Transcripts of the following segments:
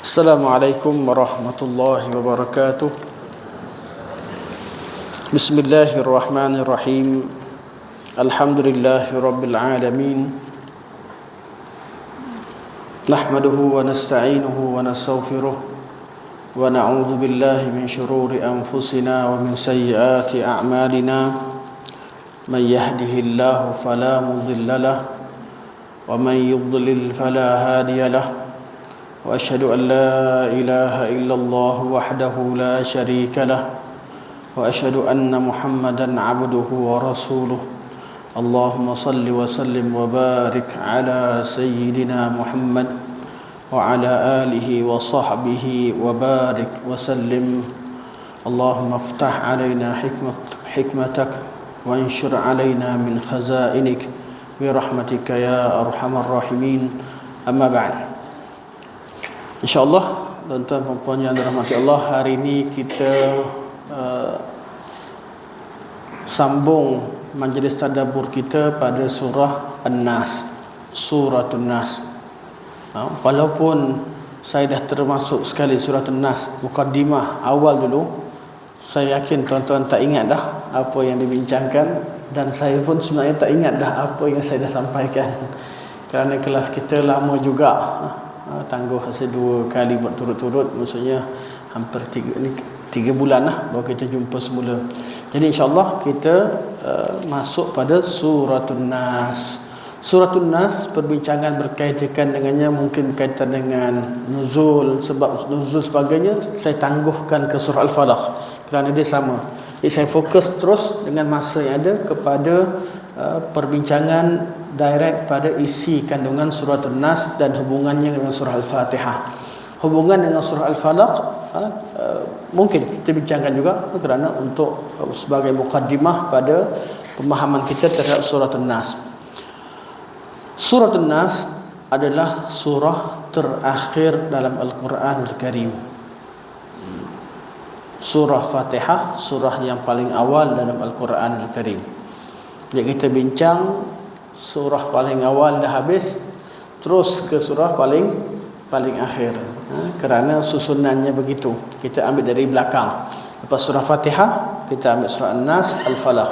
Assalamualaikum warahmatullahi wabarakatuh. Bismillahirrahmanirrahim. Alhamdulillahi rabbil alamin. Nahmaduhu wa nasta'inuhu wa nastaghfiruh wa na'udzu billahi min shururi anfusina wa min sayyiati a'malina. Man yahdihillahu fala mudilla lahu wa man yudlil fala hadiya lahu. وأشهد أن لا إله إلا الله وحده لا شريك له وأشهد أن محمدا عبده ورسوله اللهم صل وسلم وبارك على سيدنا محمد وعلى آله وصحبه وبارك وسلم اللهم افتح علينا حكمتك وانشر علينا من خزائنك برحمتك يا أرحم الراحمين أما بعد. InsyaAllah tuan-tuan dan puan yang dirahmati Allah, hari ini kita sambung majlis tadabbur kita pada surah An-Nas, Suratul Nas. Walaupun saya dah termasuk sekali surah An-Nas, mukaddimah awal dulu, saya yakin tuan-tuan tak ingat dah apa yang dibincangkan, dan saya pun sebenarnya tak ingat dah apa yang saya dah sampaikan, kerana kelas kita lama juga. Tangguh hasil 2 kali berturut-turut, maksudnya hampir 3 bulan lah baru kita jumpa semula. Jadi insyaAllah kita masuk pada Suratul Nas. Suratul Nas, perbincangan berkaitan dengannya mungkin berkaitan dengan nuzul, sebab nuzul sebagainya saya tangguhkan ke surah Al-Falaq kerana dia sama. Jadi saya fokus terus dengan masa yang ada kepada perbincangan direct pada isi kandungan surah An-Nas dan hubungannya dengan surah Al-Fatihah. Hubungan dengan surah Al-Falaq mungkin kita bincangkan juga kerana untuk sebagai mukaddimah pada pemahaman kita terhadap surah An-Nas. Surah An-Nas adalah surah terakhir dalam Al-Quran Al-Karim. Surah Fatihah, surah yang paling awal dalam Al-Quran Al-Karim. Jadi kita bincang surah paling awal dah habis, terus ke surah paling akhir, kerana susunannya begitu. Kita ambil dari belakang, lepas surah Fatihah kita ambil surah An-Nas, Al-Falaq.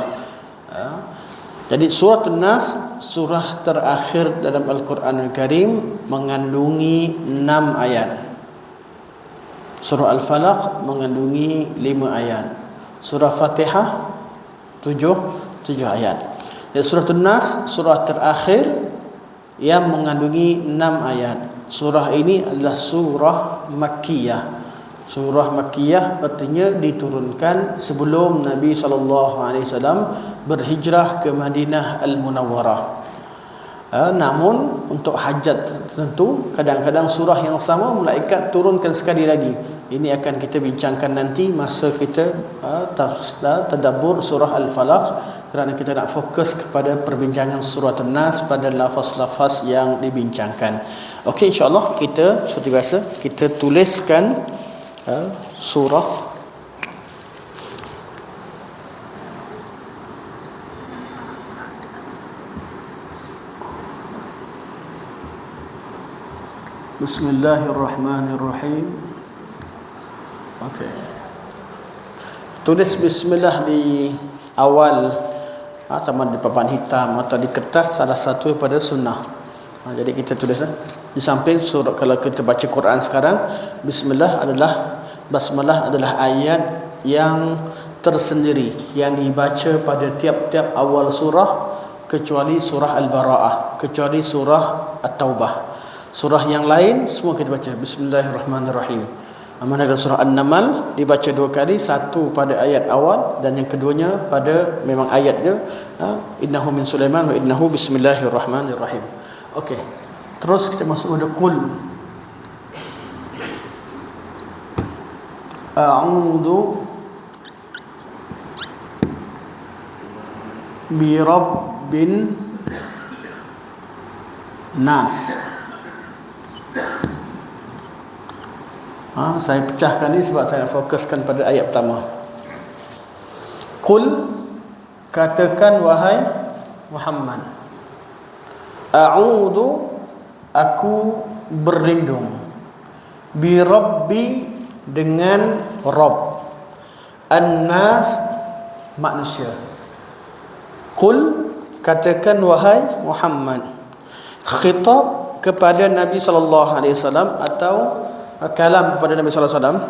Jadi surah An-Nas, surah terakhir dalam Al-Quran Al-Karim, mengandungi 6 ayat. Surah Al-Falaq mengandungi 5 ayat. Surah Fatihah 7 ayat. Dan surah An-Nas, surah terakhir yang mengandungi 6 ayat. Surah ini adalah surah Makkiyah. Surah Makkiyah artinya diturunkan sebelum Nabi SAW berhijrah ke Madinah Al-Munawwarah. Namun untuk hajat tertentu, kadang-kadang surah yang sama malaikat turunkan sekali lagi. Ini akan kita bincangkan nanti masa kita tadabbur surah Al-Falaq, kerana kita nak fokus kepada perbincangan surah An-Nas pada lafaz-lafaz yang dibincangkan. Okey, insya-Allah kita seperti biasa kita tuliskan surah. Bismillahirrahmanirrahim. Okey. Tulis bismillah di awal, sama di papan hitam atau di kertas, salah satu pada sunnah. Jadi kita tulis di samping surah. Kalau kita baca Quran sekarang, basmalah adalah ayat yang tersendiri yang dibaca pada tiap-tiap awal surah, kecuali surah Al-Bara'ah, kecuali surah At-Taubah. Surah yang lain semua kita baca Bismillahirrahmanirrahim. Manakala surah An-Naml dibaca 2 kali, satu pada ayat awal dan yang keduanya pada memang ayat dia, innahu min Sulaiman wa innahu bismillahirrahmanirrahim. Okey. Terus kita masuk pada qul. A'udzu bi rabbin nas. Saya pecahkan ni sebab saya fokuskan pada ayat pertama. Qul, katakan wahai Muhammad, a'udzu, aku berlindung, Bi Rabbi, dengan Rabb. An-nas, manusia. Qul, katakan wahai Muhammad. Khitab kepada Nabi sallallahu alaihi wasallam atau kalam kepada Nabi sallallahu alaihi wasallam,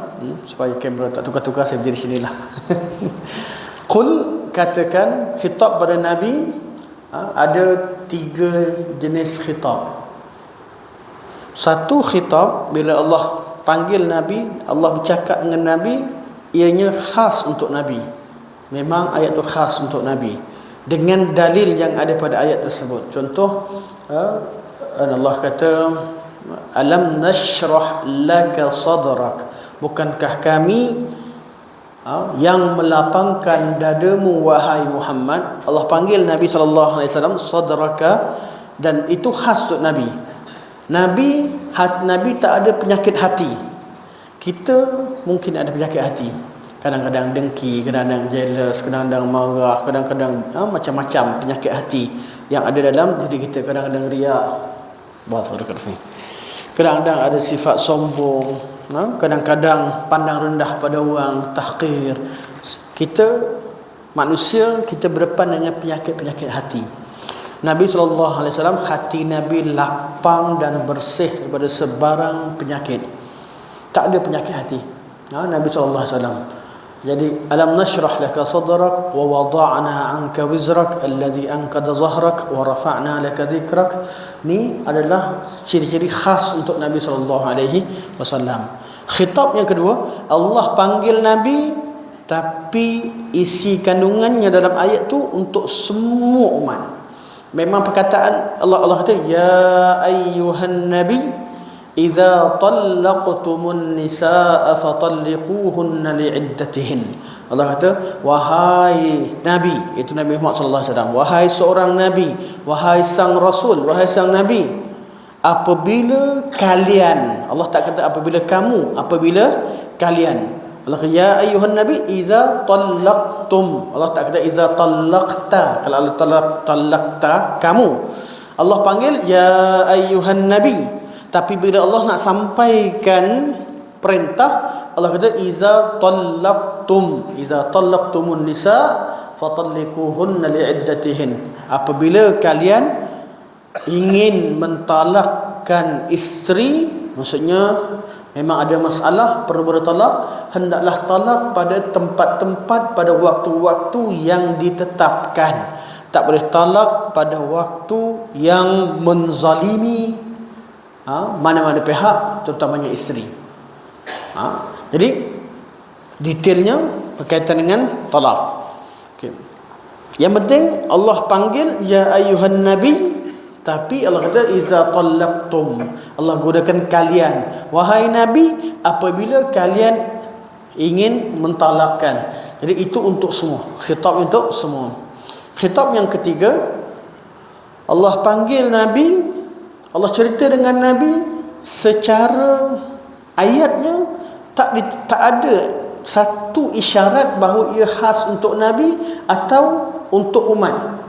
supaya kamera tak tukar-tukar, saya berdiri sinilah. Qul, katakan, khitab pada Nabi. Ada 3 jenis khitab. Satu khitab bila Allah panggil Nabi, Allah bercakap dengan Nabi, ianya khas untuk Nabi. Memang ayat tu khas untuk Nabi dengan dalil yang ada pada ayat tersebut. Contoh, Allah kata, alam nashrah laka sadrak, bukankah kami yang melapangkan dadamu wahai Muhammad. Allah panggil Nabi sallallahu alaihi wasallam sadraka, dan itu khas untuk Nabi. Nabi tak ada penyakit hati. Kita mungkin ada penyakit hati. Kadang-kadang dengki, kadang-kadang jealous, kadang-kadang marah, kadang-kadang macam-macam penyakit hati yang ada dalam diri kita. Kadang-kadang riak, kadang-kadang ada sifat sombong, kadang-kadang pandang rendah pada orang, tahqir. Kita manusia, kita berdepan dengan penyakit-penyakit hati. Nabi SAW, hati Nabi lapang dan bersih daripada sebarang penyakit. Tak ada penyakit hati. Nabi SAW. Jadi, alam nashrah laka sadrak wa wada'na anka wizrak alladhi anqadha zahrak wa rafa'na laka dhikrak. Ni adalah ciri-ciri khas untuk Nabi SAW. Khitab yang kedua, Allah panggil Nabi, tapi isi kandungannya dalam ayat tu untuk semua umat. Memang perkataan Allah kata, ya ayyuhan nabi idza talaqtumun nisaa fatalliquhunna li'iddatihin. Allah kata, wahai nabi, itu Nabi Muhammad sallallahu alaihi wasallam, wahai seorang nabi, wahai sang rasul, wahai sang nabi, apabila kalian, Allah tak kata apabila kamu, apabila kalian. Allah kata, ya ayyuhan nabi idza talaqtum. Allah tak kata idza talaqta. Kalau Allah talaqta, kamu. Allah panggil ya ayyuhan nabi. Tapi bila Allah nak sampaikan perintah, Allah kata idza talaqtumun nisa fatalliquhunna li'iddatihin. Apabila kalian ingin mentalakkan isteri, maksudnya memang ada masalah, perlu bertalak, hendaklah talak pada tempat-tempat, pada waktu-waktu yang ditetapkan. Tak boleh talak pada waktu yang menzalimi mana-mana pihak, terutamanya isteri. Jadi detailnya berkaitan dengan talak. Okay. Yang penting Allah panggil ya ayyuhan nabi, tapi Allah kata idza talaqtum. Allah gunakan kalian, wahai nabi, apabila kalian ingin mentalakkan. Jadi itu untuk semua, khitab untuk semua. Khitab yang ketiga, Allah panggil nabi, Allah cerita dengan nabi secara ayatnya tak ada satu isyarat bahawa ia khas untuk nabi atau untuk umat.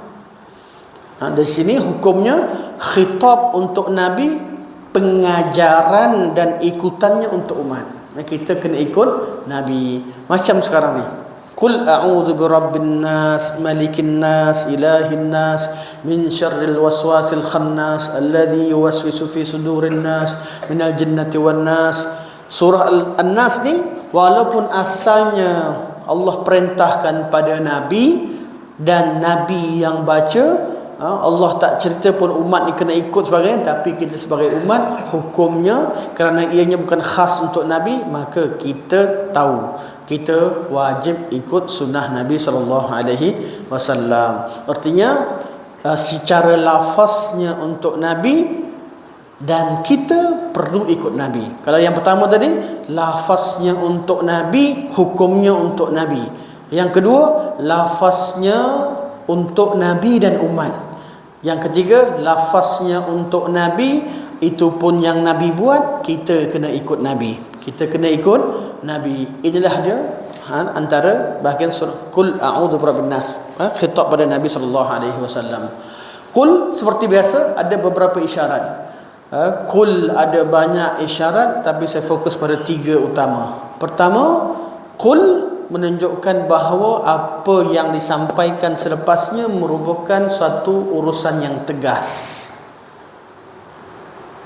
Dari sini hukumnya khitab untuk nabi, pengajaran dan ikutannya untuk umat. Kita kena ikut nabi. Macam sekarang ni, qul a'udzu birabbin nas, malikin nas, ilahin nas, min syarril waswasil khannas alladhi yuwaswisu fi sudurin nas minal jinnati wan nas. Surah An-Nas ni walaupun asalnya Allah perintahkan pada nabi dan nabi yang baca, Allah tak cerita pun umat ni kena ikut sebagainya, tapi kita sebagai umat, hukumnya kerana ianya bukan khas untuk nabi, maka kita tahu kita wajib ikut sunnah Nabi SAW. Artinya secara lafaznya untuk nabi, dan kita perlu ikut nabi. Kalau yang pertama tadi lafaznya untuk nabi, hukumnya untuk nabi. Yang kedua lafaznya untuk nabi dan umat. Yang ketiga lafaznya untuk nabi, itu pun yang nabi buat, kita kena ikut nabi. Kita kena ikut nabi. Inilah dia antara bahagian surah Qul a'udzu birabbin nas, khitab pada Nabi sallallahu alaihi wasallam. Qul seperti biasa ada beberapa isyarat. Qul ada banyak isyarat, tapi saya fokus pada 3 utama. Pertama, qul menunjukkan bahawa apa yang disampaikan selepasnya merupakan suatu urusan yang tegas.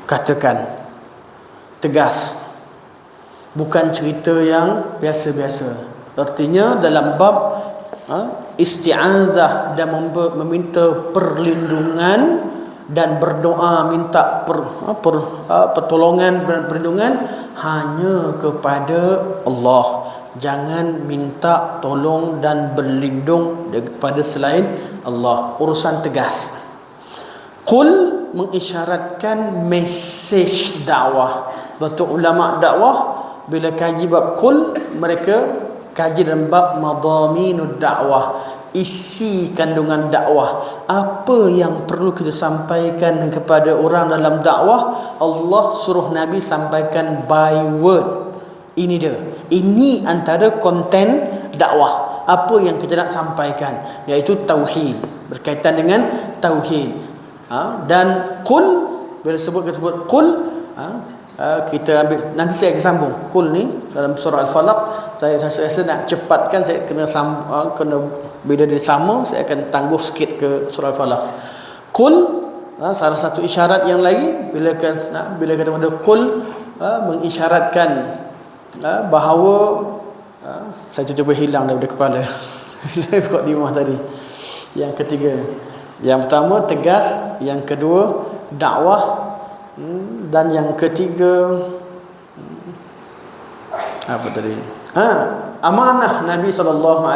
Katakan, tegas, bukan cerita yang biasa-biasa. Artinya dalam bab isti'adzah dan meminta perlindungan dan berdoa minta pertolongan dan perlindungan hanya kepada Allah. Jangan minta tolong dan berlindung kepada selain Allah. Urusan tegas. Qul mengisyaratkan mesej dakwah. Betul, ulama dakwah bila kaji bab qul, mereka kaji dalam bab madhaminud dakwah, isi kandungan dakwah. Apa yang perlu kita sampaikan kepada orang dalam dakwah, Allah suruh Nabi sampaikan by word. Ini dia. Ini antara konten dakwah. Apa yang kita nak sampaikan, iaitu tauhid, berkaitan dengan tauhid. Dan qul, bila kita sebut qul, kita ambil, nanti saya akan sambung qul ni dalam surah Al-Falaq. Saya rasa nak cepatkan, saya kena bila dia sama, saya akan tangguh sikit ke surah Al-Falaq. Qul, salah satu isyarat yang lagi bila kata pada qul, mengisyaratkan bahawa saya cuba hilang daripada kepala bila di rumah tadi. Yang ketiga, yang pertama tegas, yang kedua dakwah, dan yang ketiga apa tadi? Amanah Nabi SAW.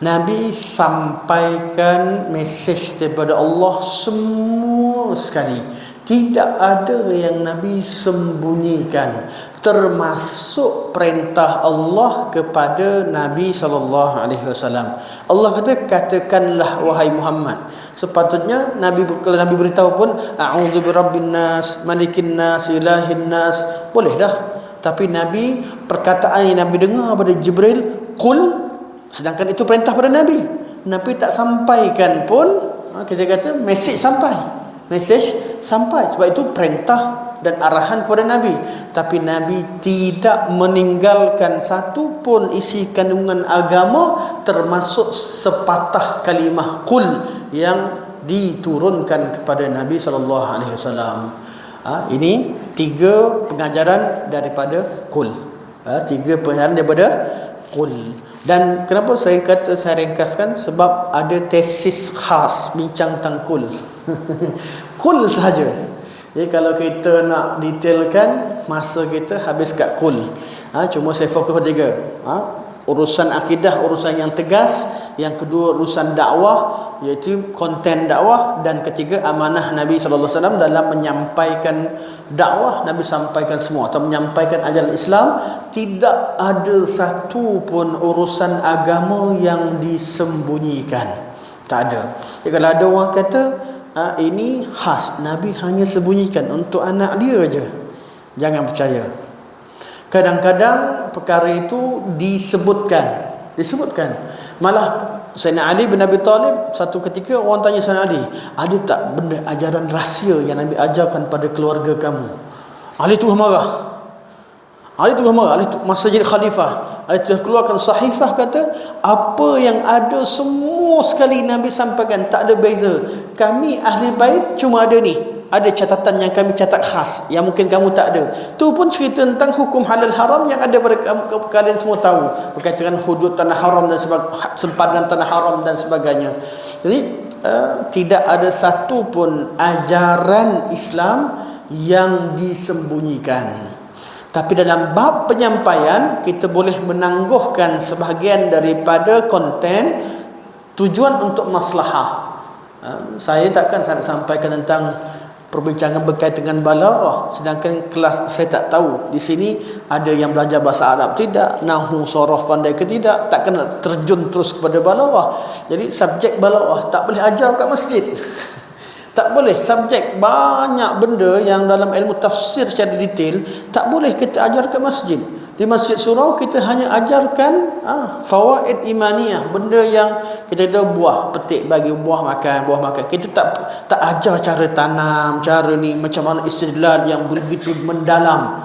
Nabi sampaikan mesej daripada Allah semua sekali. Tidak ada yang Nabi sembunyikan, termasuk perintah Allah kepada Nabi SAW. Allah kata, katakanlah wahai Muhammad. Sepatutnya kalau Nabi beritahu pun, a'udzu birabbin nas, malikin nas, ilahin nas, boleh dah. Tapi Nabi, perkataan yang Nabi dengar pada Jibril, qul, sedangkan itu perintah pada Nabi. Nabi tak sampaikan pun, kita kata mesej sampai. Sebab itu perintah dan arahan kepada Nabi. Tapi Nabi tidak meninggalkan satu pun isi kandungan agama, termasuk sepatah kalimah qul yang diturunkan kepada Nabi SAW. Ini 3 pengajaran daripada qul. 3 pengajaran daripada qul. Dan kenapa saya kata saya ringkaskan? Sebab ada tesis khas bincang tentang qul. Qul sahaja. Jadi kalau kita nak detailkan, masa kita habis kat qul. Cuma saya fokus pada 3. Urusan akidah, urusan yang tegas. Yang kedua, urusan dakwah, iaitu konten dakwah. Dan ketiga, amanah Nabi SAW dalam menyampaikan dakwah. Nabi sampaikan semua, atau menyampaikan ajaran Islam. Tidak ada satu pun urusan agama yang disembunyikan. Tak ada. Jadi kalau ada orang kata ini khas, Nabi hanya sembunyikan untuk anak dia aja, jangan percaya. Kadang-kadang perkara itu disebutkan. Malah Sayyidina Ali bin Abi Talib, satu ketika orang tanya Sayyidina Ali, ada tak benda ajaran rahsia yang Nabi ajarkan pada keluarga kamu? Ali tu marah. Ali masa jadi khalifah, Ali telah keluarkan sahifah, kata apa yang ada semua sekali Nabi sampaikan, tak ada beza. Kami ahli bait cuma ada ni, ada catatan yang kami catat khas yang mungkin kamu tak ada. Tu pun cerita tentang hukum halal haram yang ada pada kalian semua tahu, berkaitan dengan hudud tanah haram dan sempadan tanah haram dan sebagainya. Jadi tidak ada satu pun ajaran Islam yang disembunyikan. Tapi dalam bab penyampaian, kita boleh menangguhkan sebahagian daripada konten, tujuan untuk maslahah. Saya takkan saya sampaikan tentang perbincangan berkaitan dengan balaghah, sedangkan kelas saya tak tahu di sini ada yang belajar bahasa Arab tidak, nahwu sorof pandai ke tidak, takkan nak terjun terus kepada balaghah. Jadi subjek balaghah tak boleh ajar kat masjid. Tak boleh. Subjek banyak benda yang dalam ilmu tafsir secara detail tak boleh kita ajar ke masjid. Di Masjid Surau kita hanya ajarkan fawaid imaniyah, benda yang kita tahu, buah petik bagi buah makan. Kita tak ajar cara tanam, cara ni macam mana istidlal yang begitu mendalam.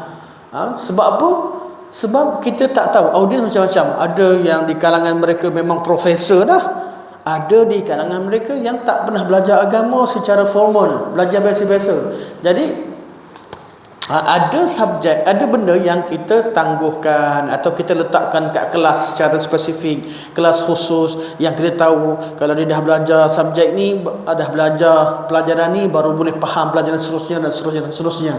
Sebab apa? Sebab kita tak tahu, audiens macam-macam. Ada yang di kalangan mereka memang profesor dah. Ada di kalangan mereka yang tak pernah belajar agama secara formal, belajar biasa-biasa. Jadi ada subjek, ada benda yang kita tangguhkan atau kita letakkan kat kelas secara spesifik, kelas khusus yang kita tahu kalau dia dah belajar subjek ni, dah belajar pelajaran ni, baru boleh faham pelajaran seterusnya dan seterusnya.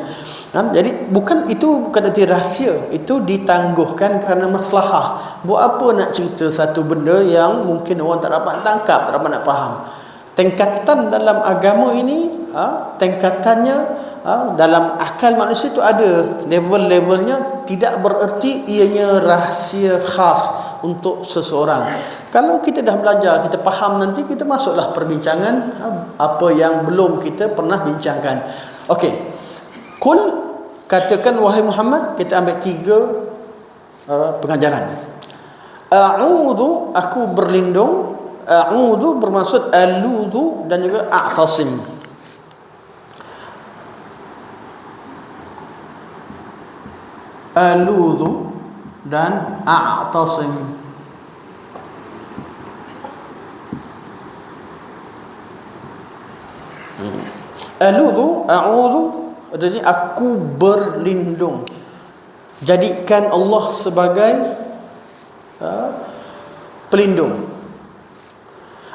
Jadi bukan erti rahsia, itu ditangguhkan kerana maslahah. Buat apa nak cerita satu benda yang mungkin orang tak dapat tangkap, tak dapat nak faham. Tingkatan dalam agama ini, tingkatannya dalam akal manusia itu ada level-levelnya, tidak bererti ianya rahsia khas untuk seseorang. Kalau kita dah belajar, kita faham, nanti kita masuklah perbincangan apa yang belum kita pernah bincangkan. Okey. Qul, katakan wahai Muhammad, kita ambil 3 pengajaran. A'udhu, aku berlindung. A'udhu bermaksud aludhu dan juga a'tasim. Aludhu dan a'tasim. Aludhu, a'udhu, jadi aku berlindung. Jadikan Allah sebagai pelindung.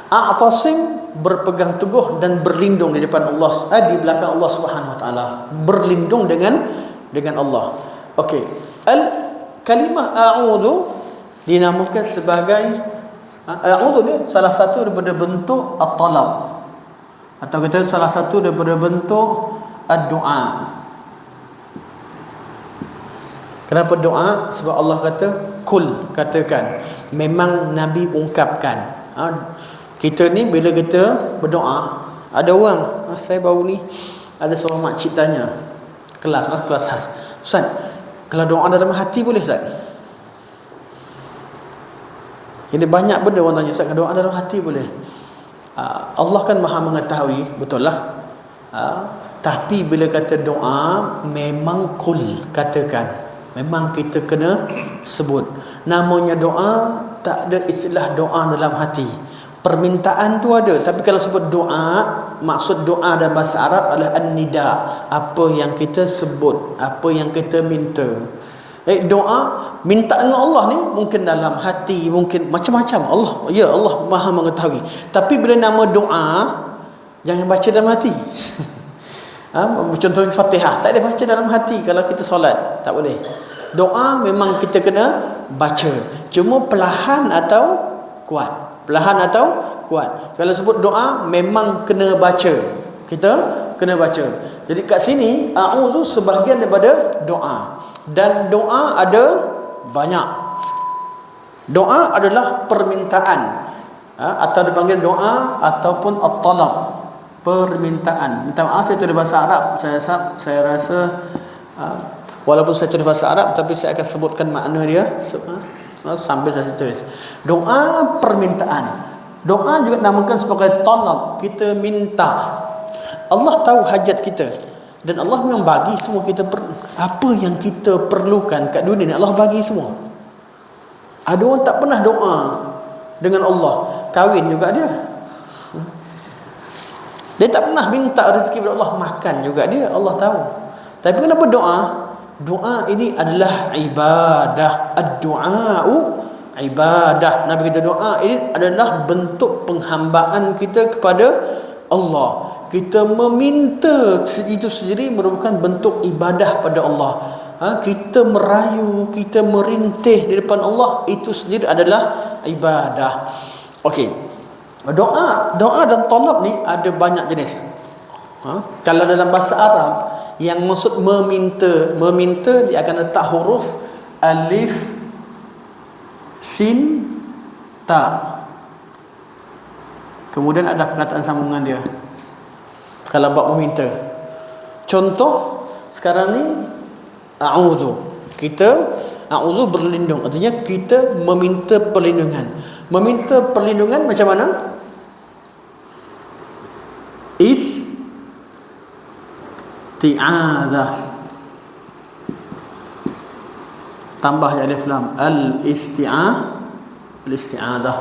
A'tasim, berpegang teguh dan berlindung di depan Allah, di belakang Allah Subhanahu wa taala. Berlindung dengan Allah. Okey. Kalimah a'udhu dinamakan sebagai a'udhu ni salah satu daripada bentuk at-talab, atau kita salah satu daripada bentuk ad-du'a. Kenapa doa? Sebab Allah kata kul, katakan. Memang Nabi ungkapkan. Kita ni bila kita berdoa, ada orang, saya baru ni ada seorang makcik tanya kelas khas, Ustaz, kalau doa dalam hati boleh Ustaz? Ini banyak benda orang tanya, Ustaz, kalau doa dalam hati boleh? Allah kan maha mengetahui, betul lah. Tapi bila kata doa, memang kul, katakan. Memang kita kena sebut. Namanya doa, tak ada istilah doa dalam hati. Permintaan tu ada, tapi kalau sebut doa, maksud doa dalam bahasa Arab adalah an-nida, apa yang kita sebut, apa yang kita minta. Doa minta dengan Allah ni mungkin dalam hati, mungkin macam-macam. Allah maha mengetahui. Tapi bila nama doa, jangan baca dalam hati. Contohnya Fatihah, tak ada baca dalam hati kalau kita solat, tak boleh. Doa memang kita kena baca, cuma perlahan atau kuat. Perlahan atau kuat. Kalau sebut doa memang kena baca. Kita kena baca. Jadi kat sini a'udzu sebahagian daripada doa. Dan doa ada banyak. Doa adalah permintaan, atau dipanggil doa ataupun at-talab, permintaan. Minta maaf saya tulis bahasa Arab. Saya rasa walaupun saya tulis bahasa Arab, tapi saya akan sebutkan makna dia sambil saya tulis. Doa permintaan. Doa juga namakan sebagai talab, kita minta. Allah tahu hajat kita, dan Allah memang bagi semua kita apa yang kita perlukan kat dunia ni, Allah bagi semua. Ada orang tak pernah doa dengan Allah, kahwin juga dia. Dia tak pernah minta rezeki kepada Allah, makan juga dia, Allah tahu. Tapi kenapa doa? Doa ini adalah ibadah. Ad-du'a'u ibadah. Nabi kata doa ini adalah bentuk penghambaan kita kepada Allah. Kita meminta itu sendiri merupakan bentuk ibadah pada Allah. Kita merayu, kita merintih di depan Allah, itu sendiri adalah ibadah. Okey. Doa dan talab ni ada banyak jenis. Kalau dalam bahasa Arab, yang maksud meminta dia akan letak huruf alif, sin, ta. Kemudian ada perkataan sambungan dia kalau bab meminta. Contoh sekarang ni a'udzu. Kita A'udzu berlindung. Artinya kita meminta perlindungan. Meminta perlindungan macam mana? Isti'adzah. Tambah alif lam. Al-isti'adzah.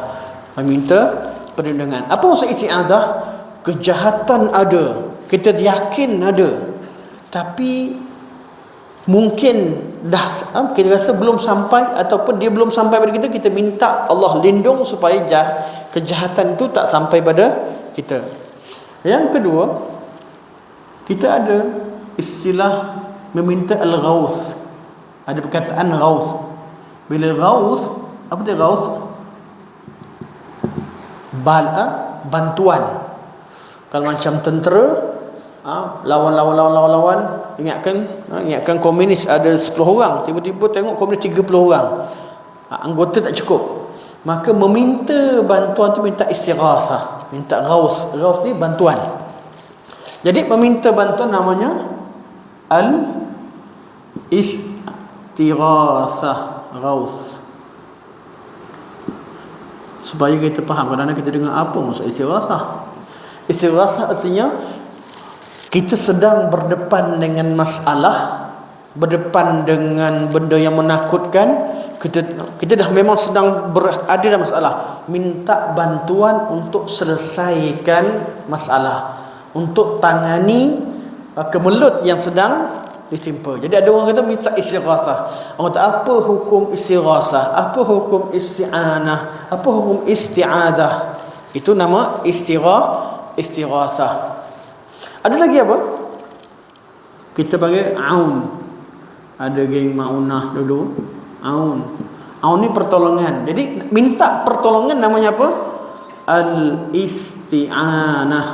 Meminta perlindungan. Apa maksud isti'adzah? Kejahatan ada, kita yakin ada, tapi mungkin dah kita rasa belum sampai, ataupun dia belum sampai pada kita. Kita minta Allah lindung supaya kejahatan itu tak sampai pada kita. Yang kedua, kita ada istilah meminta al-ghauth. Ada perkataan ghauth. Bila ghauth, apa dia ghauth? Bantuan. Kalau macam tentera, lawan, ingatkan komunis ada 10 orang, tiba-tiba tengok komunis 30 orang, anggota tak cukup, maka meminta bantuan tu minta istighatsah, minta ghaus ni bantuan. Jadi meminta bantuan namanya al-istighatsah, ghaus. Supaya kita faham, kadang-kadang kita dengar apa maksud istighatsah. Istighatsah artinya kita sedang berdepan dengan masalah, berdepan dengan benda yang menakutkan. Kita dah memang sedang berada dalam masalah, minta bantuan untuk selesaikan masalah, untuk tangani kemelut yang sedang ditimpa. Jadi ada orang kata minta istighatsah. Orang kata apa hukum istighatsah? Apa hukum isti'anah? Apa hukum isti'adzah? Itu nama istighatsah. Ada lagi apa? Kita panggil aun. Ada geng maunah dulu. Aun ni pertolongan. Jadi minta pertolongan namanya apa? Al-isti'anah.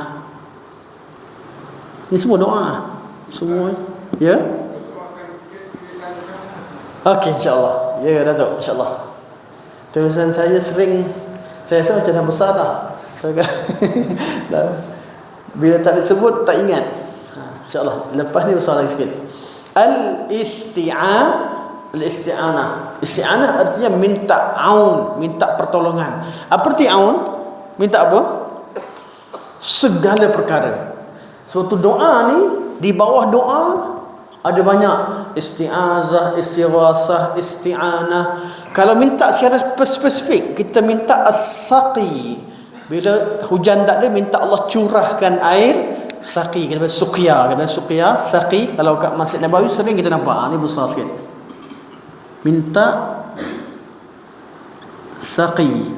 Ini semua doa. Semua. Ya? Okey, insya-Allah. Ya, Datuk, insya-Allah. Tulisan saya sering, saya rasa macam dah besar dah. Bila tak disebut tak ingat. InsyaAllah lepas ni besar lagi sikit. Al-isti'anah. Isti'anah artinya minta aun, minta pertolongan. Apa arti aun? Minta apa? Segala perkara. Suatu doa ni, di bawah doa ada banyak isti'azah, istighatsah, isti'anah. Kalau minta secara spesifik, kita minta as-saqi. Bila hujan tak ada, minta Allah curahkan air saqi. Kita panggil suqya, saqi. Kalau kat Masjid Nabawi sering kita nampak. Ni besar sikit. Minta saqi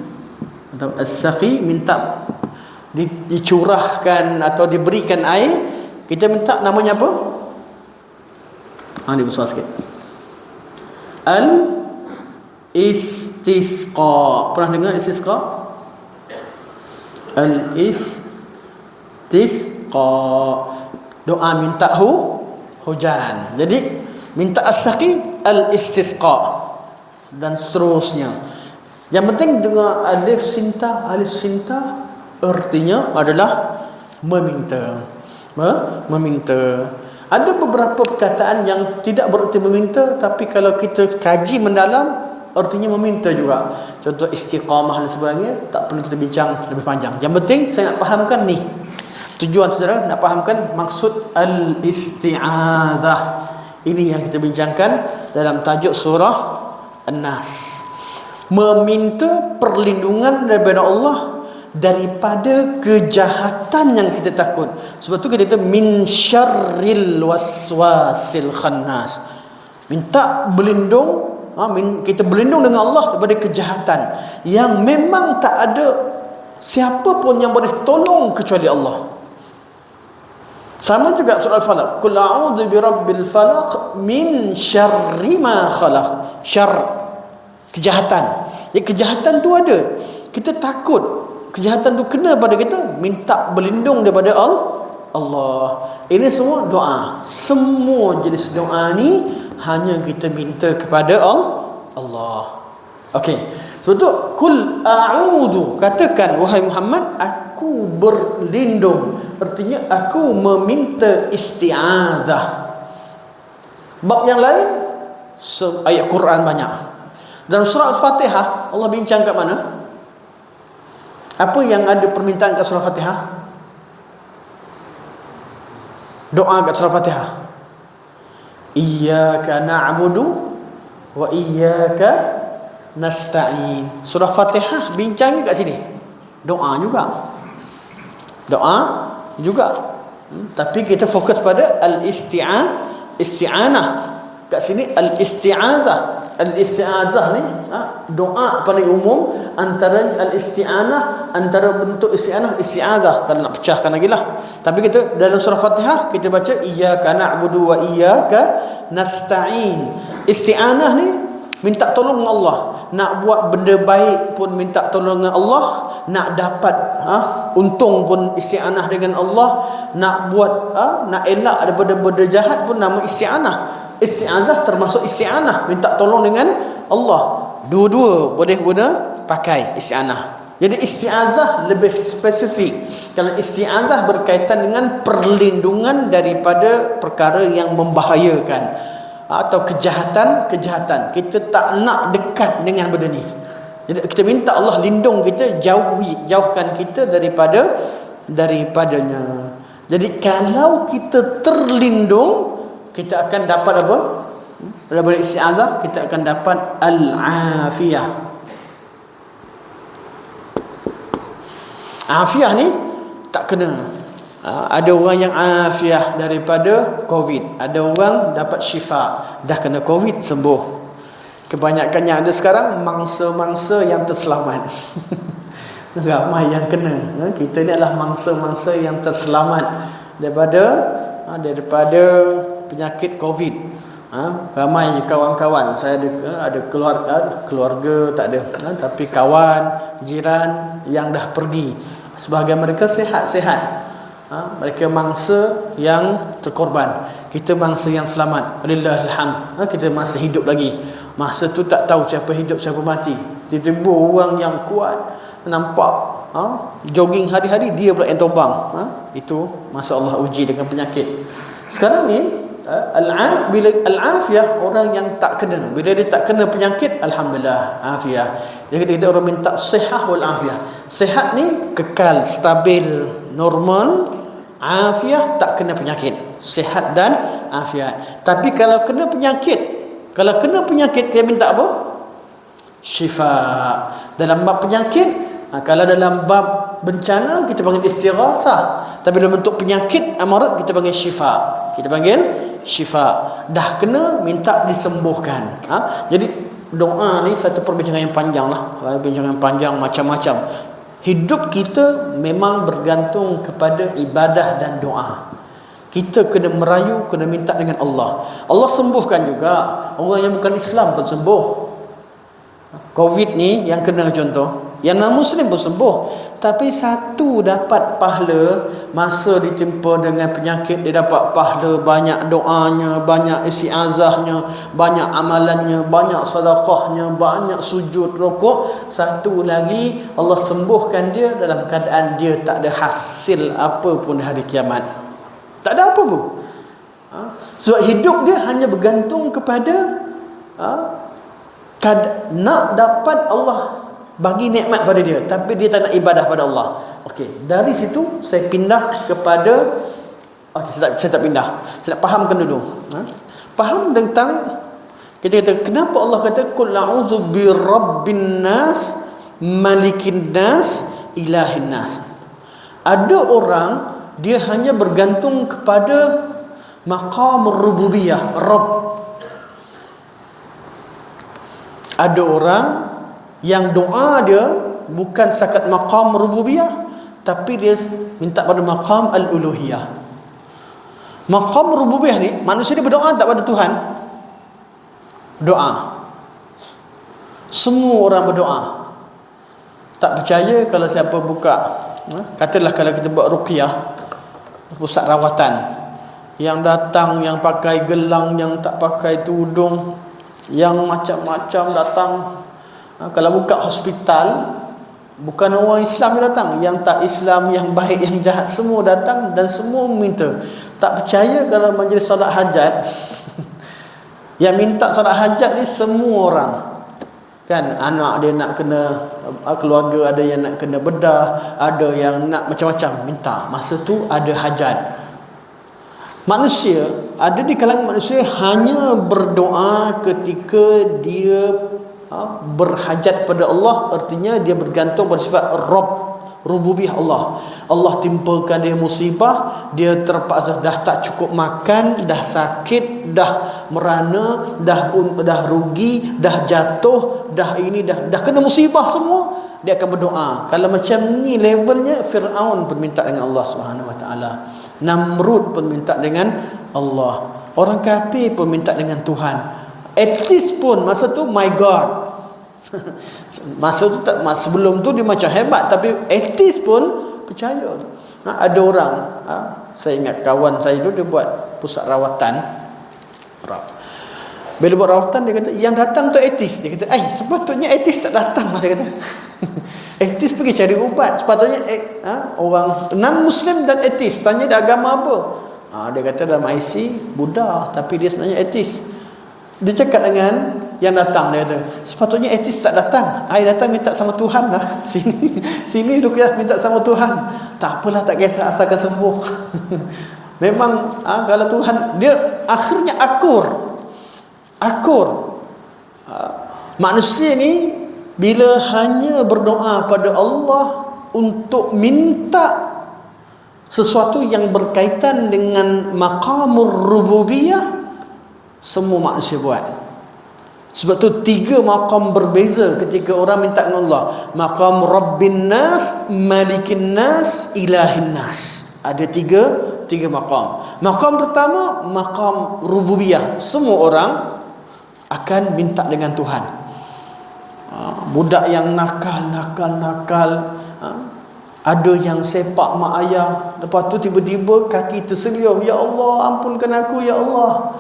atau as-saqi, minta dicurahkan atau diberikan air. Kita minta namanya apa? Ni besar sikit. Al-istisqa. Pernah dengar istisqa? Al-istisqa, doa minta hujan. Jadi minta as-saqi, al-istisqa, dan seterusnya. Yang penting dengar alif sinta artinya adalah meminta. Ada beberapa perkataan yang tidak bererti meminta, tapi kalau kita kaji mendalam, artinya meminta juga. Contoh istiqamah dan sebagainya, tak perlu kita bincang lebih panjang. Yang penting saya nak fahamkan ni. Tujuan saudara nak fahamkan maksud al-isti'adzah. Ini yang kita bincangkan dalam tajuk surah An-Nas. Meminta perlindungan daripada Allah daripada kejahatan yang kita takut. Sebab tu kita kata min syarril waswasil khannas. Minta berlindung, kita berlindung dengan Allah daripada kejahatan yang memang tak ada siapa pun yang boleh tolong kecuali Allah. Sama juga surah Al-Falaq, qul a'udzu birabbil falaq min syarri ma khalaq. Syarr, kejahatan. Ya, kejahatan tu ada, kita takut kejahatan tu kena pada kita, minta berlindung daripada Allah. Ini semua doa. Semua jenis doa ni hanya kita minta kepada Allah. Okey. Sebab tu kul a'udzu, katakan wahai Muhammad, aku berlindung. Artinya aku meminta isti'adzah. Bab yang lain ayat Quran banyak. Dalam surah Al-Fatihah Allah bincang kat mana? Apa yang ada permintaan kat surah Al-Fatihah? Doa kat surah Al-Fatihah. Iyyaka na'budu wa iyyaka nasta'in. Surah Fatihah bincangnya kat sini. Doa juga. Doa juga. Tapi kita fokus pada isti'anah. Kat sini al-isti'azah. Al-isti'azah ni doa paling umum antara al-isti'anah, antara bentuk isti'azah kalau nak pecahkan lagi lah. Tapi kita dalam surah Fatihah kita baca iyyaka na'budu wa iyyaka nasta'in. Isti'anah ni minta tolong dengan Allah. Nak buat benda baik pun minta tolong dengan Allah. Nak dapat untung pun isti'anah dengan Allah. Nak buat nak elak daripada benda jahat pun nama isti'anah. Isti'azah termasuk isti'anah, minta tolong dengan Allah. Dua-dua boleh guna pakai isti'anah. Jadi isti'azah lebih spesifik. Kalau isti'azah berkaitan dengan perlindungan daripada perkara yang membahayakan atau kejahatan. Kita tak nak dekat dengan benda ni. Jadi kita minta Allah lindung kita, jauhkan kita daripadanya. Jadi kalau kita terlindung, kita akan dapat apa? Daripada isti'azah kita akan dapat al-afiyah. Afiyah ni tak kena. Ada orang yang afiyah daripada Covid, ada orang dapat syifa, dah kena Covid sembuh. Kebanyakan yang ada sekarang mangsa-mangsa yang terselamat. Ramai yang kena. Kita ni adalah mangsa-mangsa yang terselamat daripada penyakit Covid. Ramai kawan-kawan saya ada keluarga tak ada, tapi kawan, jiran yang dah pergi. Sebahagian mereka sihat-sihat. Mereka mangsa yang terkorban. Kita mangsa yang selamat. Walillahilhamd. Kita masih hidup lagi. Masa tu tak tahu siapa hidup siapa mati. Tiba-tiba orang yang kuat nampak jogging hari-hari, dia pula yang tumbang. Itu masa Allah uji dengan penyakit. Sekarang ni bila al-afiyah, orang yang tak kena, bila dia tak kena penyakit, alhamdulillah afiyah. Jadi kita orang minta sihah wal afiyah. Sihat ni kekal, stabil, normal. Afiyah tak kena penyakit. Sihat dan afiyah. Tapi kalau kena penyakit, kita minta apa? Syifa. Dalam bab penyakit, kalau dalam bab bencana kita panggil istighatsah. Tapi dalam bentuk penyakit amarat kita panggil syifa. Dah kena, minta disembuhkan. Jadi doa ni satu perbincangan yang panjang lah. Perbincangan panjang macam-macam. Hidup kita memang bergantung kepada ibadah dan doa. Kita kena merayu, kena minta dengan Allah. Allah sembuhkan juga orang yang bukan Islam pun sembuh. Covid ni yang kena contoh, yang non-Muslim pun sembuh. Tapi satu dapat pahala masa ditimpa dengan penyakit, dia dapat pahala banyak doanya, banyak isti'azahnya, banyak amalannya, banyak sedekahnya, banyak sujud rukuk. Satu lagi Allah sembuhkan dia dalam keadaan dia tak ada hasil apa pun hari kiamat. Tak ada apa pun. Sebab hidup dia hanya bergantung kepada nak dapat Allah bagi nikmat pada dia, tapi dia tak nak ibadah pada Allah. Okey, dari situ saya pindah kepada saya tak pindah. Saya nak fahamkan dulu. Faham tentang kita kata kenapa Allah kata qul a'udzu birabbin nas, malikin nas, ilahin nas. Ada orang dia hanya bergantung kepada maqam rububiyah, Rabb. Ada orang yang doa dia bukan sakat maqam rububiyah, tapi dia minta pada maqam al-uluhiyah. Maqam rububiyah ni manusia dia berdoa tak pada Tuhan. Doa. Semua orang berdoa. Tak percaya kalau siapa buka, katalah kalau kita buat ruqyah, pusat rawatan, yang datang yang pakai gelang, yang tak pakai tudung, yang macam-macam datang. Kalau buka hospital, bukan orang Islam yang datang, yang tak Islam, yang baik, yang jahat, semua datang dan semua minta. Tak percaya kalau majlis solat hajat Yang minta solat hajat ni semua orang. Kan anak dia nak kena, keluarga ada yang nak kena bedah, ada yang nak macam-macam minta. Masa tu ada hajat. Manusia, ada di kalangan manusia hanya berdoa ketika dia berhajat pada Allah, artinya dia bergantung pada sifat rububiyah Allah. Allah timpakan dia musibah, dia terpaksa dah tak cukup makan, dah sakit, dah merana, dah rugi, dah jatuh, dah ini dah kena musibah semua, dia akan berdoa. Kalau macam ni levelnya, Firaun pun minta dengan Allah Subhanahu Wa Taala. Namrud pun minta dengan Allah. Orang kafir pun minta dengan Tuhan. Atheist pun masa tu my God. Masa tu tak, sebelum tu dia macam hebat, tapi atheist pun percaya. Ada orang, saya ingat kawan saya tu dia buat pusat rawatan. Bila buat rawatan dia kata yang datang tu atheist. Dia kata, sepatutnya atheist tak datang. Dia kata atheist pergi cari ubat. Sepatutnya orang non-Muslim dan atheist, tanya dia agama apa. Dia kata dalam IC Buddha, tapi dia sebenarnya atheist. Dia cakap dengan yang datang, dia kata sepatutnya atheist tak datang. Datang minta sama Tuhan lah. Sini ruqyah minta sama Tuhan. Tak apalah, tak kisah, asalkan sembuh. Memang kalau Tuhan, dia akhirnya akur. Manusia ni bila hanya berdoa pada Allah untuk minta sesuatu yang berkaitan dengan maqamur rububiyah, semua manusia buat. Sebab tu 3 maqam berbeza ketika orang minta dengan Allah. Maqam Rabbin Nas, Malikin Nas, Ilahin Nas. Ada tiga maqam. Maqam pertama, maqam rububiyah. Semua orang akan minta dengan Tuhan. Budak yang nakal, ada yang sepak mak ayah, lepas tu tiba-tiba kaki terseluruh, ya Allah ampunkan aku, ya Allah.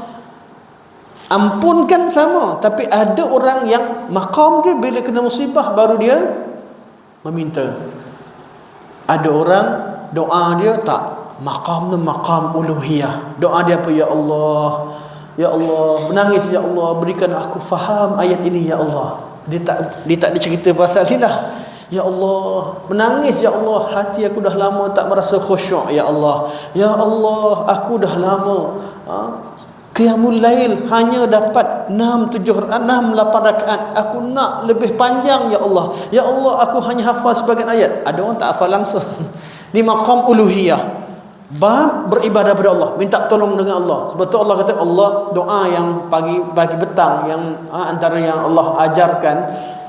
Ampunkan sama, tapi ada orang yang maqam dia bila kena musibah baru dia meminta. Ada orang doa dia tak, maqam dia maqam uluhiyah. Doa dia apa? Ya Allah, ya Allah, menangis, ya Allah, berikan aku faham ayat ini, ya Allah. Dia tak cerita pasal ni lah. Ya Allah, menangis, ya Allah, hati aku dah lama tak merasa khusyuk, ya Allah. Ya Allah, aku dah lama Qiyamul Lail hanya dapat 6, 8 rakaat. Aku nak lebih panjang, ya Allah. Ya Allah, aku hanya hafal sebagian ayat. Ada orang tak hafal langsung. Ni maqam uluhiyah. Bab beribadah pada Allah, minta tolong dengan Allah. Sebab tu Allah kata, Allah doa yang pagi petang, yang antara yang Allah ajarkan,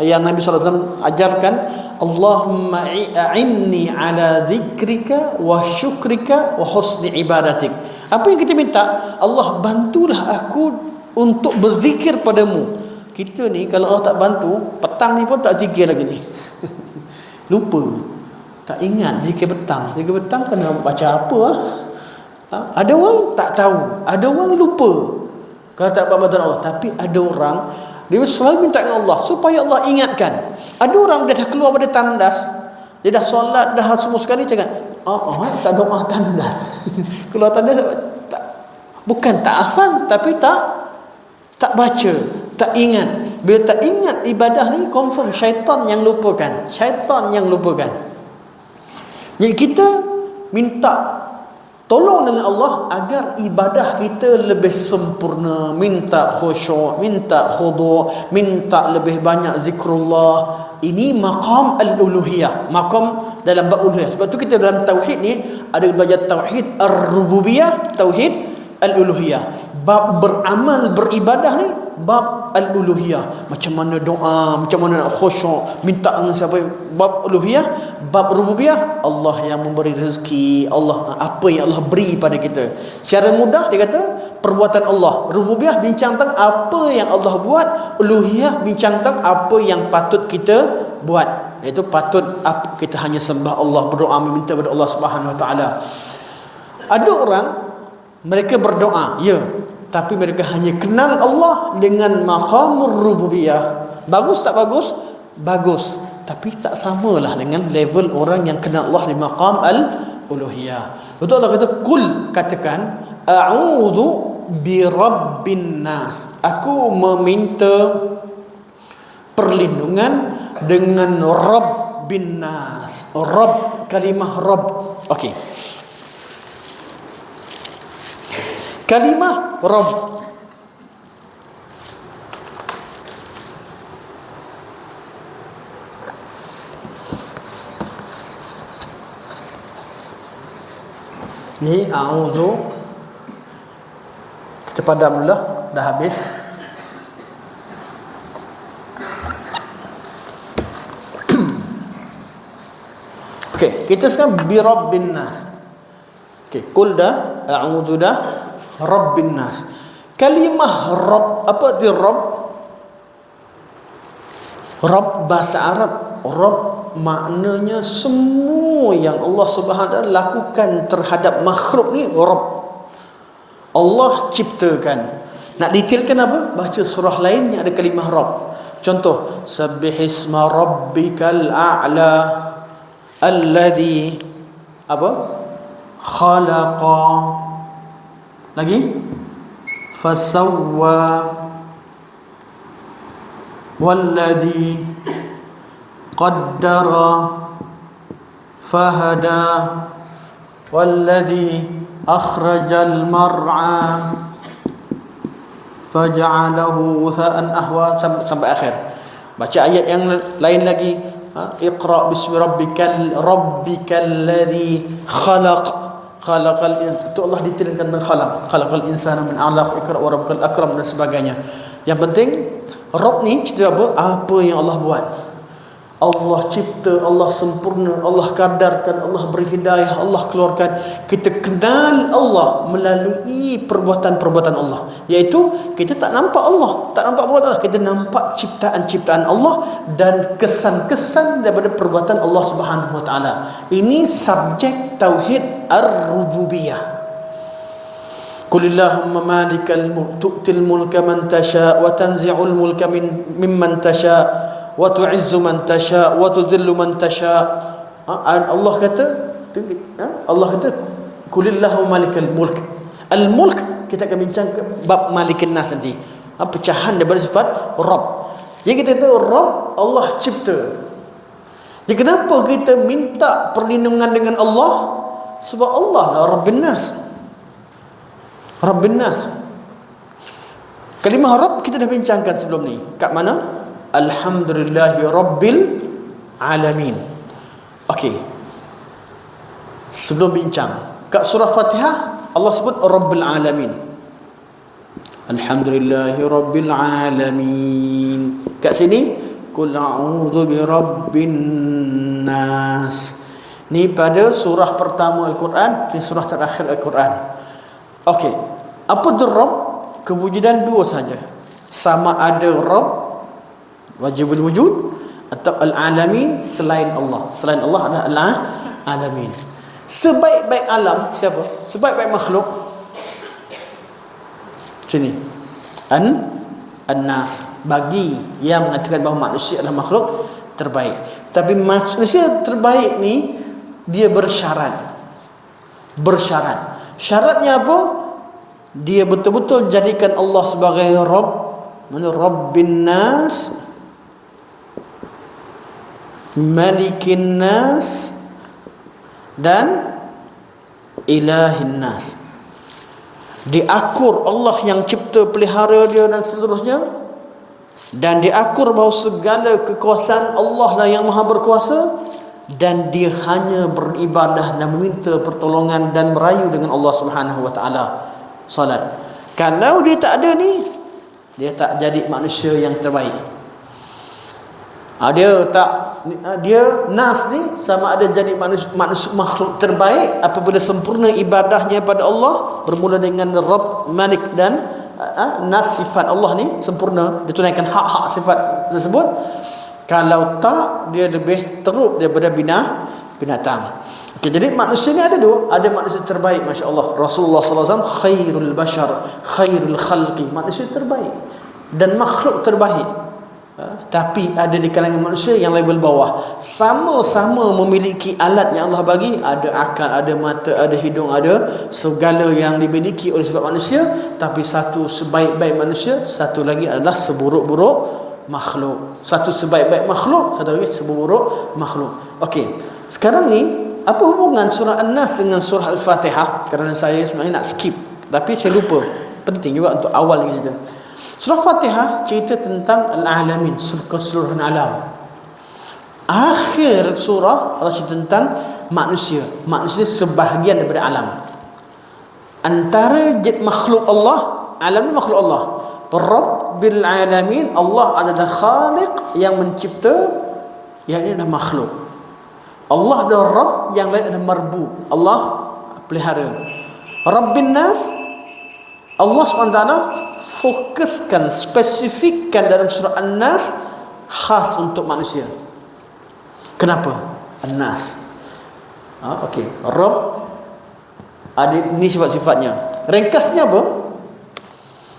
yang Nabi SAW ajarkan, Allahumma a'inni ala dzikrika wa syukrika wa husni ibadatik. Apa yang kita minta? Allah bantulah aku untuk berzikir padamu. Kita ni kalau Allah tak bantu, petang ni pun tak zikir lagi ni. Lupa. Tak ingat zikir petang. Zikir petang kena baca apa? Ada orang tak tahu, ada orang lupa kalau tak dapat bantuan Allah. Tapi ada orang dia selalu minta dengan Allah supaya Allah ingatkan. Ada orang dia dah keluar pada tandas, dia dah solat dah semua sekali, cakap tak doa tandas. Keluar tandas bukan tak hafal, tapi tak baca, tak ingat. Bila tak ingat ibadah ni, confirm syaitan yang lupakan. Jadi kita minta tolong dengan Allah agar ibadah kita lebih sempurna, minta khusyuk, minta khudu', minta lebih banyak zikrullah. Ini maqam al-uluhiyah, maqam dalam bab uluhiyah. Sebab tu kita dalam tauhid ni ada belajar tauhid ar-rububiyah, tauhid al-uluhiyah. Bab beramal, beribadah ni bab al-uluhiyah. Macam mana doa, macam mana nak khusyuk, minta dengan siapa. Bab uluhiyah. Bab rububiyah, Allah yang memberi rezeki, Allah apa yang Allah beri pada kita. Secara mudah dia kata perbuatan Allah. Rububiyah bincang tentang apa yang Allah buat, uluhiyah bincang tentang apa yang patut kita buat. Iaitu patut kita hanya sembah Allah, berdoa, meminta kepada Allah Subhanahu Wa Taala. Ada orang mereka berdoa, ya, tapi mereka hanya kenal Allah dengan maqamur rububiyah. Bagus tak bagus? Bagus. Tapi tak samalah dengan level orang yang kenal Allah di maqam al-uluhiyah. Betul Allah kata, kul, katakan, a'udhu bi rabbin nas. Aku meminta perlindungan dengan rabbin nas. Rabb, kalimah rabb. Okey. Kalimah rabb, ni a'udzu, kita padam dulu lah, dah habis. Okey, kita sekarang bi rabbin nas. Okey, qul dah, a'udzu dah, rabbin nas. Kalimah rabb, apa arti rabb? Rabb bahasa Arab, rabb maknanya semua yang Allah Subhanahu Wa Taala lakukan terhadap makhluk ni rabb. Allah ciptakan. Nak detailkan apa? Baca surah lain yang ada kalimah rabb. Contoh, sabbihisma rabbikal a'la alladhi apa? Khalaqa. Lagi? Fasawwa walladhi qaddara fahada walladhi akhrajal mar'a faj'alahu utha'an ahwa sampai akhir. Baca ayat yang lain lagi, iqra bismi rabbikal ladzi khalaqal insana. Itu Allah diterangkan tentang khalaqal insana min 'alaq, iqra wa rabbukal akram dan sebagainya. Yang penting Rabb ni cerita apa yang Allah buat. Allah cipta, Allah sempurna, Allah kadarkan, Allah beri hidayah, Allah keluarkan. Kita kenal Allah melalui perbuatan-perbuatan Allah. Iaitu kita tak nampak Allah, tak nampak perbuatan Allah, kita nampak ciptaan-ciptaan Allah dan kesan-kesan daripada perbuatan Allah Subhanahu Wa Taala. Ini subjek tauhid ar-rububiyah. Qulillahumma malikal mulk tu'til mulka man tasha wa tanzi'ul mulka mimman tasha wa tu'izzu man tasha wa tudhillu man tasha. Allah kata qulillahumma malikal mulk. Al-mulk kita akan bincang ke bab malikin nas nanti. Pecahan daripada sifat Rabb. Jadi kita tahu Rabb Allah cipta. Jadi kenapa kita minta perlindungan dengan Allah? Sebab Allah lah Rabbin nas. Rabbin nas. Kalimah Rabb kita dah bincangkan sebelum ni. Kat mana? Alhamdulillahi Rabbil Alamin. Okey. Sebelum bincang, kat surah Fatihah Allah sebut Rabbil Alamin. Alhamdulillahi Rabbil Alamin. Kat sini qul a'udzu bi rabbin nas. Ni pada surah pertama Al-Quran, ni surah terakhir Al-Quran. Okey. Apa tu Rabb? Kewujudan dua saja. Sama ada Rabb wajibul wujud atau al-alamin selain Allah. Selain Allah adalah al-alamin. Sebaik-baik alam siapa? Sebaik-baik makhluk. Sini. An-nas, bagi yang mengatakan bahawa manusia adalah makhluk terbaik. Tapi manusia terbaik ni dia bersyarat. Bersyarat. Syaratnya apa? Dia betul-betul jadikan Allah sebagai Rabb, mana Rabbin nas, Malikin nas dan Ilahin nas. Diakur Allah yang cipta, pelihara dia dan seterusnya, dan diakur bahawa segala kekuasaan Allah lah yang maha berkuasa, dan dia hanya beribadah dan meminta pertolongan dan merayu dengan Allah Subhanahu Wa Taala. Salat. Kalau dia tak ada ni, dia tak jadi manusia yang terbaik. Dia nas ni sama ada jadi manusia makhluk terbaik apabila sempurna ibadahnya pada Allah, bermula dengan Rabb, Malik dan nas, sifat Allah ni sempurna, ditunaikan hak-hak sifat tersebut. Kalau tak, dia lebih teruk daripada binatang. Okay, jadi manusia ni ada dua. Ada manusia terbaik, Masya Allah. Rasulullah SAW khairul bashar, khairul khalqi, manusia terbaik dan makhluk terbaik. Tapi ada di kalangan manusia yang level bawah, sama-sama memiliki alat yang Allah bagi, ada akal, ada mata, ada hidung, ada segala yang dimiliki oleh sebab manusia, tapi satu sebaik-baik manusia, satu lagi adalah seburuk-buruk makhluk. Satu sebaik-baik makhluk, satu lagi seburuk makhluk. Okey, sekarang ni apa hubungan surah An-Nas dengan surah Al-Fatihah? Kerana saya sebenarnya nak skip, tapi saya lupa, penting juga untuk awal ni saja. Surah Fatihah cerita tentang al-alamin, keseluruhan alam. Akhir surah Allah cerita tentang manusia. Manusia sebahagian daripada alam. Antara makhluk Allah, alam ni makhluk Allah. Rabbil alamin, Allah adalah khaliq yang mencipta, yang ini adalah makhluk. Allah adalah Rabb, yang lain adalah marbu. Allah pelihara. Rabbin nas, Allah SWT fokuskan, spesifikkan dalam surah An-Nas khas untuk manusia. Kenapa? An-Nas. Okey, Rabb ada ni sifat-sifatnya. Ringkasnya apa?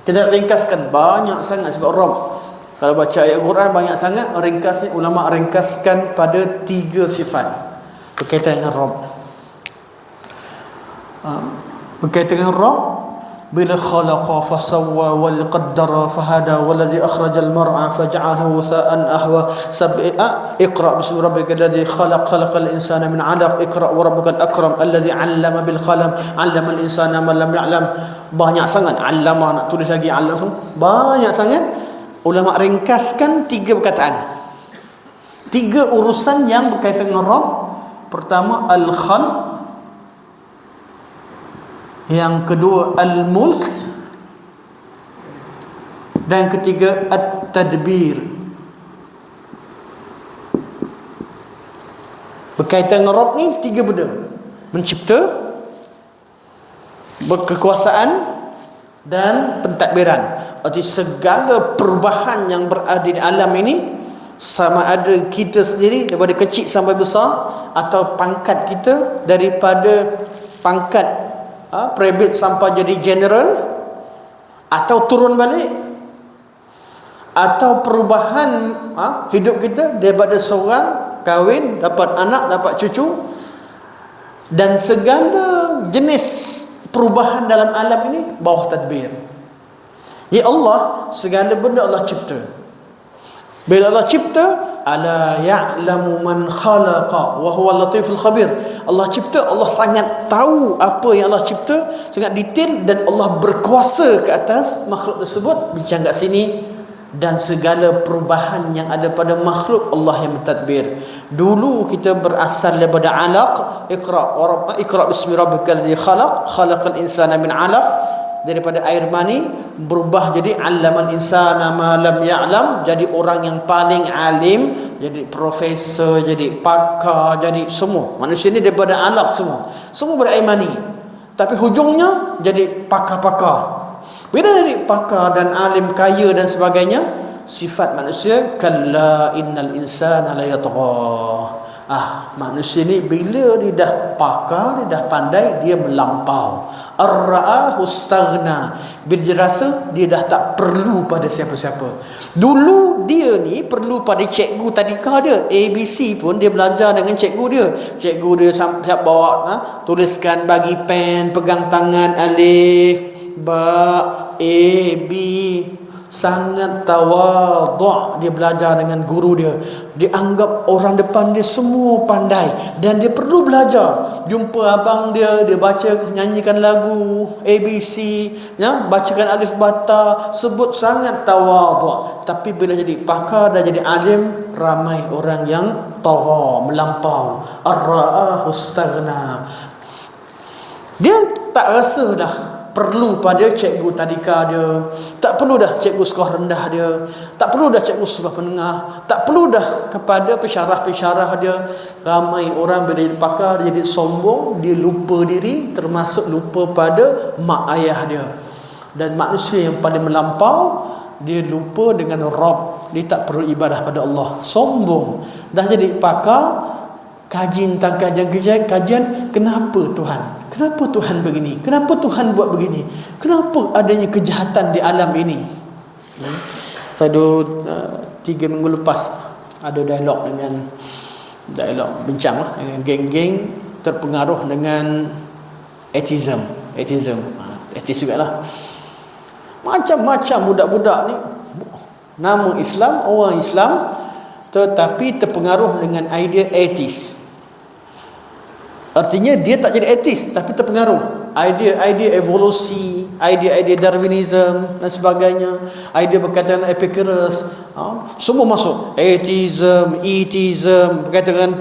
Kita ringkaskan banyak sangat sebab Rabb. Kalau baca ayat Quran banyak sangat, ringkasnya ulama ringkaskan pada 3 sifat berkaitan dengan Rabb. Berkaitan dengan Rabb, bila khalaqa fasawwa wal qaddara fahada wallazi akhrajal mar'a faj'alahu tha'an ahwa sab'a iqra bismi rabbikal ladzi khalaqal insana min 'alaq iqra wa rabbukal akram alladzi 'allama bil qalam 'allamal insana ma lam ya'lam. Banyak sangat 'allama, nak tulis lagi 'allam, banyak sangat. Ulama ringkaskan 3 perkataan, 3 urusan yang berkaitan dengan Rabb. Pertama al-khalq, yang kedua al-mulk, dan ketiga at-tadbir. Berkaitan dengan Rabb ni 3 benda: mencipta, berkekuasaan, dan pentadbiran. Arti segala perubahan yang berada di alam ini, sama ada kita sendiri daripada kecil sampai besar, atau pangkat kita daripada pangkat private sampai jadi general, atau turun balik, atau perubahan hidup kita daripada seorang kahwin, dapat anak, dapat cucu, dan segala jenis perubahan dalam alam ini bawah tadbir. Ya Allah, segala benda Allah cipta. Bila Allah cipta, ala ya'lamu man khalaqa wa huwa latiful khabir. Allah cipta, Allah sangat tahu apa yang Allah cipta, sangat detail, dan Allah berkuasa ke atas makhluk tersebut. Bincang kat sini, dan segala perubahan yang ada pada makhluk Allah yang mentadbir. Dulu kita berasal daripada alaq, iqra bismi rabbikal ladzi khalaqal insana min alaq, daripada air mani berubah jadi 'allamal insana ma lam ya'lam, jadi orang yang paling alim, jadi profesor, jadi pakar, jadi semua. Manusia ni daripada alaq semua dari air mani, tapi hujungnya jadi pakar-pakar. Bila jadi pakar dan alim, kaya dan sebagainya, sifat manusia kalla innal insana la yatgha. Manusia ni bila dia dah pakar, dia dah pandai, dia melampau. Ar-ra'ahu istaghna. Bila dia rasa dia dah tak perlu pada siapa-siapa. Dulu dia ni perlu pada cikgu tadika dia, ABC pun dia belajar dengan cikgu dia. Cikgu dia siap bawa tuliskan, bagi pen, pegang tangan, alif, ba, A, B. Sangat tawadhu' dia belajar dengan guru dia. Dia anggap orang depan dia semua pandai, dan dia perlu belajar. Jumpa abang dia, dia baca, nyanyikan lagu ABC, bacakan alif bata, sebut, sangat tawadhu'. Tapi bila jadi pakar dan jadi alim, ramai orang yang tagha, melampau. Ar-ra'ahu istaghna. Dia tak rasa dah perlu pada cikgu tadika dia, tak perlu dah cikgu sekolah rendah dia, tak perlu dah cikgu sekolah menengah, tak perlu dah kepada pensyarah-pensyarah dia. Ramai orang bila jadi pakar, dia jadi sombong, dia lupa diri, termasuk lupa pada mak ayah dia. Dan manusia yang paling melampau, dia lupa dengan Rabb, dia tak perlu ibadah pada Allah, sombong. Dah jadi pakar, kaji tentang kajian, kenapa Tuhan? Kenapa Tuhan begini? Kenapa Tuhan buat begini? Kenapa adanya kejahatan di alam ini? Saya dulu 3 minggu lepas ada dialog bincang lah dengan geng-geng terpengaruh dengan atheism, atheist jugalah. Macam-macam budak-budak ni nama Islam, orang Islam, tetapi terpengaruh dengan idea atheist. Artinya dia tak jadi atheist tapi terpengaruh idea evolusi, idea Darwinism dan sebagainya, idea berkaitan dengan Epicurus, semua masuk. Atheism, berkaitan dengan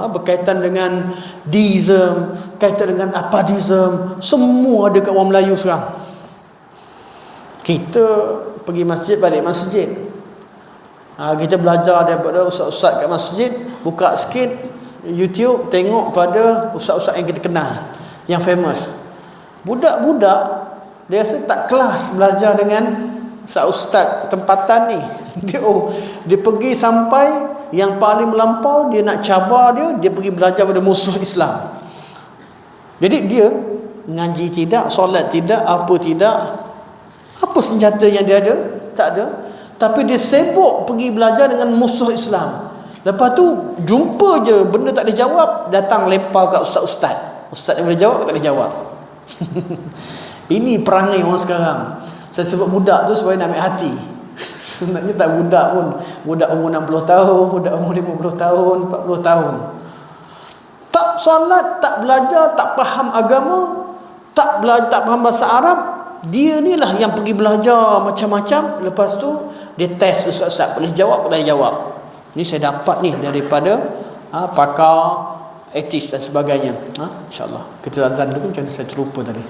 berkaitan dengan deism, berkaitan dengan apadism, semua ada kat orang Melayu sekarang. Kita pergi masjid, balik masjid, kita belajar daripada ustaz-ustaz kat masjid, buka sikit YouTube, tengok pada ustaz-ustaz yang kita kenal, yang famous. Budak-budak dia rasa tak kelas belajar dengan ustaz tempatan ni. Dia pergi sampai yang paling melampau, dia nak cabar dia pergi belajar pada musuh Islam. Jadi dia ngaji tidak, solat tidak, apa tidak, apa senjata yang dia ada? Tak ada. Tapi dia sibuk pergi belajar dengan musuh Islam. Lepas tu jumpa je benda tak boleh jawab, datang lempar kat ustaz-ustaz. Ustaz yang boleh jawab, tak boleh jawab. Ini perangai orang sekarang. Saya sebut budak tu supaya nak ambil hati. Sebenarnya tak budak pun. Budak umur 60 tahun, budak umur 50 tahun, 40 tahun. Tak solat, tak belajar, tak faham agama, tak belajar, tak faham bahasa Arab. Dia ni lah yang pergi belajar macam-macam. Lepas tu dia test ustaz-ustaz, boleh jawab, boleh jawab. Ni saya dapat ni daripada pakar etis dan sebagainya. InsyaAllah. Kita azan dulu, macam mana saya terlupa tadi.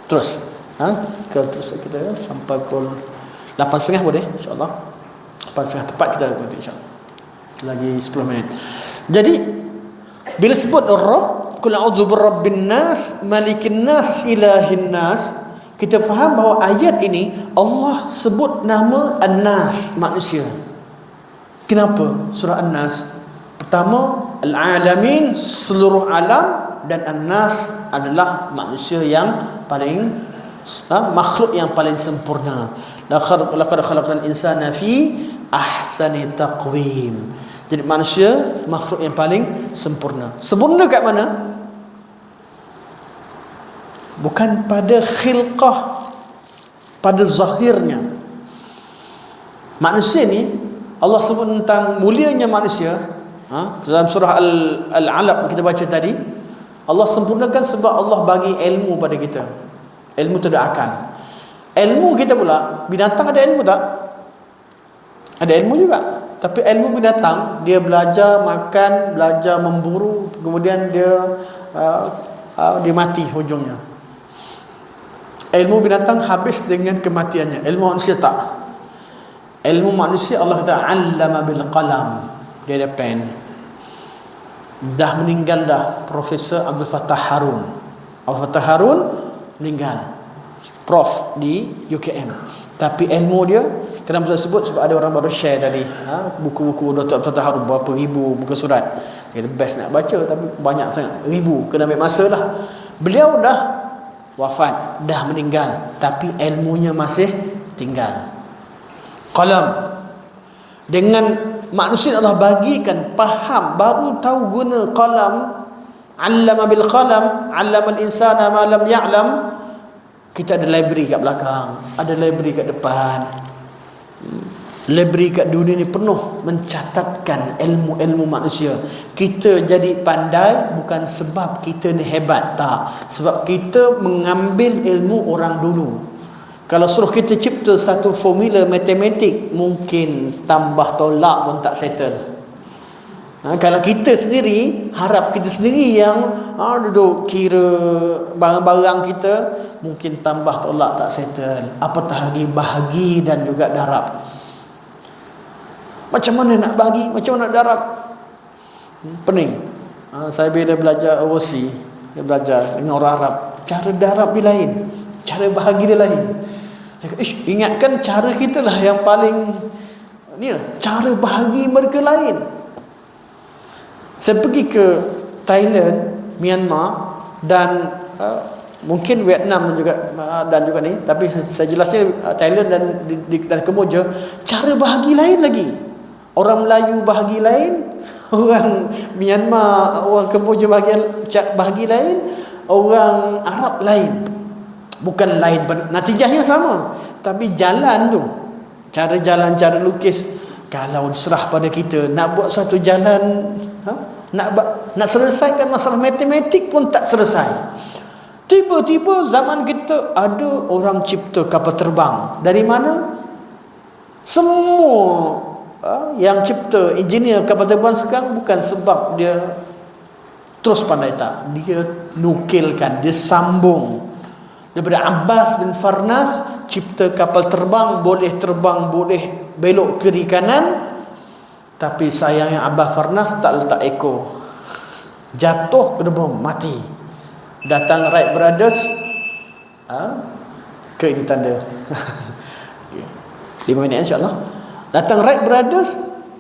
Terus. Terus kita sampai pukul 8.30 boleh, insyaAllah. 8.30 tepat kita berhenti, insyaAllah. Lagi 10 minit. Jadi bila sebut Rabb, qul a'udzu birabbin nas, malikin nas, ilahin nas, kita faham bahawa ayat ini Allah sebut nama An-Nas, manusia. Kenapa surah An-Nas? Pertama, Al-Alamin, seluruh alam, dan An-Nas adalah manusia yang paling makhluk yang paling sempurna. Laqad khalaqnal insana fi ahsani taqwim. Jadi manusia makhluk yang paling sempurna. Sempurna kat mana? Bukan pada khilqah, pada zahirnya. Manusia ni Allah sebut tentang mulianya manusia dalam surah Al-Alaq kita baca tadi. Allah sempurnakan sebab Allah bagi ilmu pada kita. Ilmu tu ada akal. Ilmu kita pula, binatang ada ilmu tak? Ada ilmu juga. Tapi ilmu binatang, dia belajar makan, belajar memburu, kemudian dia mati hujungnya. Ilmu binatang habis dengan kematiannya. Ilmu manusia tak. Ilmu manusia Allah kata 'allama bil qalam. Dia ada pen. Dah meninggal dah Profesor Abdul Fattah Harun. Abdul Fattah Harun meninggal, Prof di UKM. Tapi ilmu dia, kenapa saya sebut? Sebab ada orang baru share tadi buku-buku Dr. Abdul Fattah Harun, berapa ribu muka surat. Dia best nak baca, tapi banyak sangat, ribu, kena ambil masa lah. Beliau dah wafat, dah meninggal, tapi ilmunya masih tinggal. Qalam, dengan manusia Allah bagikan faham, baru tahu guna qalam. 'Allama bil qalam, 'allama al insana ma lam ya'lam. Kita ada library kat belakang, ada library kat depan. Library kat dunia ni penuh mencatatkan ilmu-ilmu manusia. Kita jadi pandai bukan sebab kita ni hebat, tak, sebab kita mengambil ilmu orang dulu. Kalau suruh kita cipta satu formula matematik, mungkin tambah tolak pun tak settle. Kalau kita sendiri, harap kita sendiri yang duduk kira barang-barang kita, mungkin tambah tolak tak settle. Apatah lagi bahagi dan juga darab. Macam mana nak bahagi, macam mana nak darab? Pening. Saya bila belajar overseas, dia belajar dengan orang Arab, cara darab dia lain, cara bahagi dia lain. Ingatkan cara kita lah yang paling ni lah, cara bahagi mereka lain. Saya pergi ke Thailand, Myanmar dan Mungkin Vietnam dan juga ni, tapi saya jelasnya Thailand dan Kemboja cara bahagi lain lagi. Orang Melayu bahagi lain, orang Myanmar, orang Kemboja bahagi lain, orang Arab lain. Bukan lain, natijahnya sama, tapi jalan tu, cara jalan, cara lukis. Kalau serah pada kita nak buat satu jalan, nak selesaikan masalah matematik pun tak selesai. Tiba-tiba zaman kita ada orang cipta kapal terbang. Dari mana? Semua yang cipta engineer kapal terbang sekarang bukan sebab dia terus pandai, tak. Dia nukilkan, dia sambung. Daripada Abbas bin Farnas, cipta kapal terbang, boleh belok kiri kanan. Tapi sayangnya Abbas Farnas tak letak ekor. Jatuh kena bom, mati. Datang Wright Brothers, ke ini tanda 5 minit insyaAllah. Datang Wright Brothers,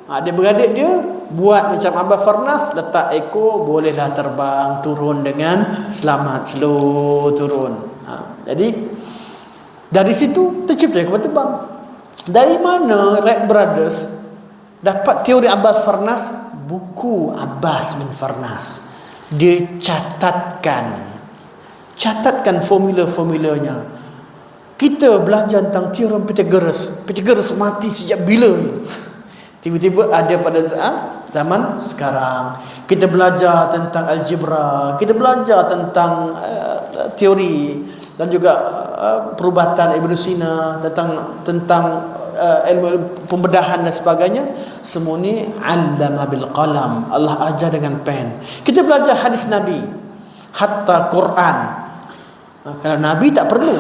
adik-beradik dia buat macam Abbas Farnas, letak ekor, bolehlah terbang, turun dengan selamat, slow turun. Jadi dari situ tercipta kapal terbang. Dari mana Wright Brothers dapat teori Abbas Farnas? Buku Abbas bin Farnas. Dia catatkan formula-formulanya. Kita belajar tentang teorem Pythagoras mati sejak bila? Tiba-tiba ada pada zaman sekarang. Kita belajar tentang algebra, kita belajar tentang teori dan juga perubatan Ibn Sina, tentang ilmu pembedahan dan sebagainya. Semua ni 'allama bil qalam. Allah ajar dengan pen. Kita belajar hadis Nabi, hatta Quran. Kalau Nabi tak perlu.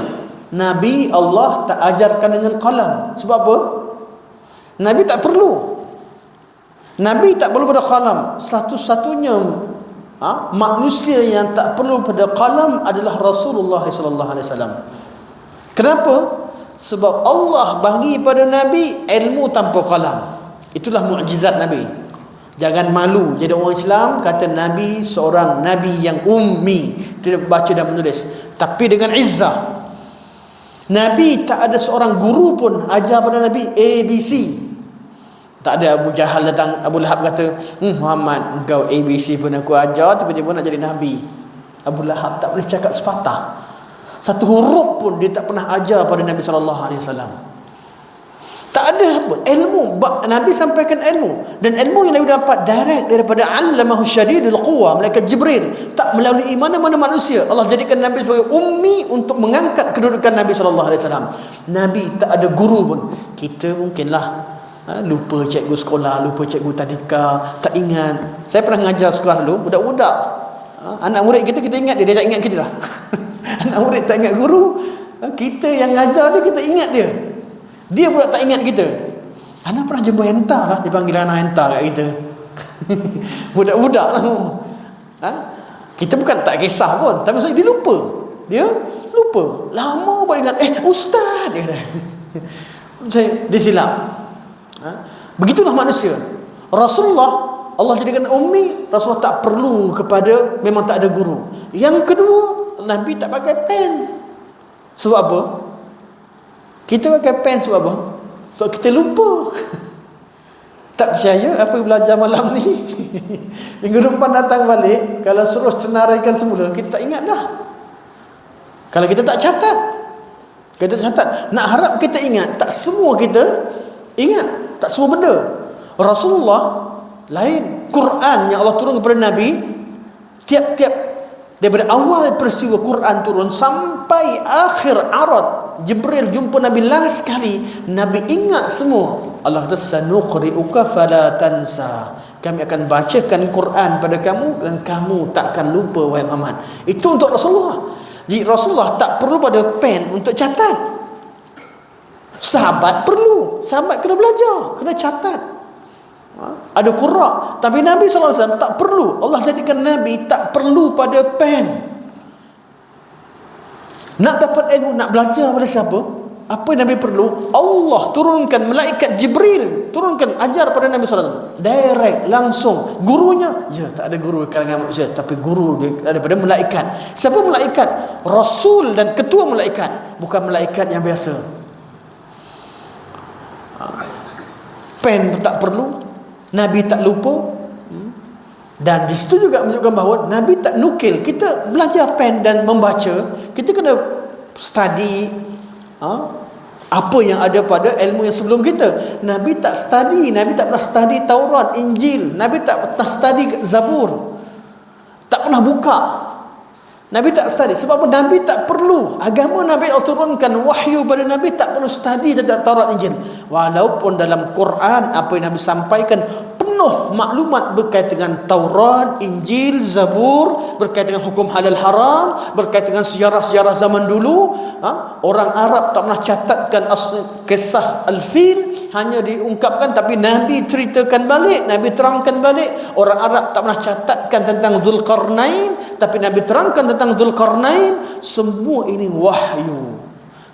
Nabi Allah tak ajarkan dengan qalam. Sebab apa? Nabi tak perlu. Nabi tak perlu pada qalam. Satu-satunya manusia yang tak perlu pada qalam adalah Rasulullah SAW. Kenapa? Sebab Allah bagi pada Nabi ilmu tanpa qalam. Itulah mukjizat Nabi. Jangan malu jadi orang Islam kata Nabi seorang Nabi yang ummi, tidak baca dan menulis, tapi dengan izzah. Nabi tak ada seorang guru pun ajar pada Nabi ABC. Tak ada Abu Jahal datang, Abu Lahab kata, Muhammad, engkau ABC pun aku ajar, tiba-tiba nak jadi Nabi. Abu Lahab tak boleh cakap sepatah. Satu huruf pun dia tak pernah ajar pada Nabi SAW. Tak ada apa. Ilmu. Nabi sampaikan ilmu. Dan ilmu yang Nabi dapat direct daripada Allamahu Syadidul Quwa, malaikat Jibril. Tak melalui mana-mana manusia. Allah jadikan Nabi sebagai ummi untuk mengangkat kedudukan Nabi SAW. Nabi tak ada guru pun. Kita mungkinlah lupa cikgu sekolah, lupa cikgu tadika, tak ingat. Saya pernah mengajar sekolah dulu, budak-budak, anak murid kita ingat dia tak ingat kita lah. Anak murid tak ingat guru, kita yang ngajar dia, kita ingat dia pula tak ingat kita. Anak pernah jumpa hentar lah, dipanggil anak hentar kat kita. Budak-budak lah. Kita bukan tak kisah pun, tapi maksudnya dia lupa. Lama baru ingat, ustaz dia. Dia silap. Begitulah manusia. Rasulullah Allah jadikan ummi. Rasulullah tak perlu kepada, memang tak ada guru. Yang kedua, Nabi tak pakai pen. Sebab apa? Kita pakai pen sebab apa? Sebab kita lupa. Tak percaya apa yang belajar malam ni? Minggu depan datang balik, kalau suruh senaraikan semula, kita tak ingat dah. Kalau kita tak catat, nak harap kita ingat, tak semua kita ingat, tak semua benda. Rasulullah lain. Quran yang Allah turun kepada Nabi, tiap-tiap daripada awal peristiwa Quran turun sampai akhir arad, Jibril jumpa Nabi last sekali, Nabi ingat semua. Allah kata sanuqri'uka fala tansa. Kami akan bacakan Quran pada kamu dan kamu takkan lupa wahai Muhammad. Itu untuk Rasulullah. Jadi Rasulullah tak perlu pada pen untuk catat. Sahabat perlu. Sahabat kena belajar, kena catat. Ada qurra, tapi Nabi SAW tak perlu. Allah jadikan Nabi tak perlu pada pen. Nak dapat ilmu, nak belajar pada siapa? Apa yang Nabi perlu? Allah turunkan malaikat Jibril, turunkan ajar pada Nabi SAW. Direct, langsung. Gurunya, ya tak ada guru kalangan manusia, tapi guru daripada malaikat. Siapa malaikat? Rasul dan ketua malaikat, bukan malaikat yang biasa. Pen tak perlu, Nabi tak lupa. Dan di situ juga menunjukkan bahawa Nabi tak nukil. Kita belajar pen dan membaca, kita kena study apa yang ada pada ilmu yang sebelum kita. Nabi tak study, Nabi tak pernah study Taurat, Injil, Nabi tak pernah study Zabur, tak pernah buka. Nabi tak study. Sebab apa? Nabi tak perlu. Agama Nabi Allah turunkan wahyu pada Nabi, tak perlu study tentang Taurat, Injil. Walaupun dalam Quran apa yang Nabi sampaikan penuh maklumat berkaitan dengan Taurat, Injil, Zabur, berkaitan dengan hukum halal haram, berkaitan dengan sejarah-sejarah zaman dulu. Orang Arab tak pernah catatkan kisah Al-Fil, hanya diungkapkan, tapi Nabi ceritakan balik, Nabi terangkan balik. Orang Arab tak pernah catatkan tentang Zulkarnain, tapi Nabi terangkan tentang Zulkarnain. Semua ini wahyu.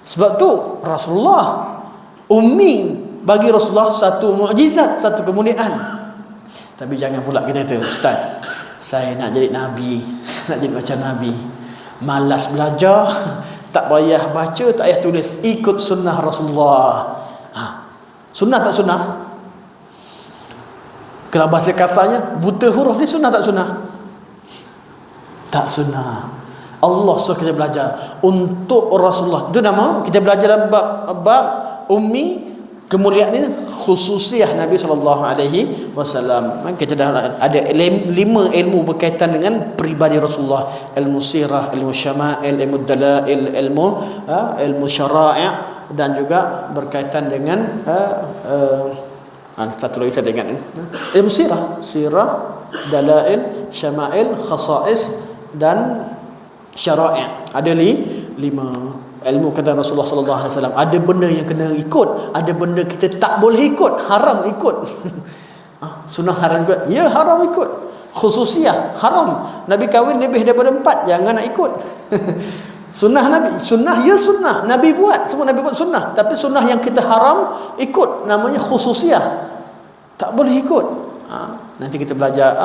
Sebab tu Rasulullah ummi, bagi Rasulullah satu mukjizat, satu kemuliaan. Tapi jangan pula kita kata, Ustaz, saya nak jadi Nabi, nak jadi macam Nabi, malas belajar, tak payah baca, tak payah tulis, ikut sunnah Rasulullah. Sunnah tak sunnah? Kalau bahasa kasarnya, buta huruf ni sunnah tak sunnah? Tak sunnah. Allah suruh kita belajar untuk Rasulullah. Itu nama kita belajar dalam bab ummi, kemuliaan ini khususiah Nabi SAW. Kita dah ada 5 ilmu berkaitan dengan peribadi Rasulullah. Ilmu sirah, ilmu syama'il, ilmu dalail, ilmu syara'i', dan juga berkaitan dengan satu lagi saya ingat, ilmu sirah, dalail, syama'il, khasa'is dan syara'i'. Ada 5 ilmu kata Rasulullah sallallahu alaihi wasallam. Ada benda yang kena ikut, ada benda kita tak boleh ikut, haram ikut. Sunnah haram ikut, ya haram ikut. Khususiah haram. Nabi kahwin lebih daripada 4, jangan nak ikut. Sunnah Nabi, sunnah ya sunnah, Nabi buat, semua Nabi buat sunnah, tapi sunnah yang kita haram ikut, namanya khususiah, tak boleh ikut. Nanti kita belajar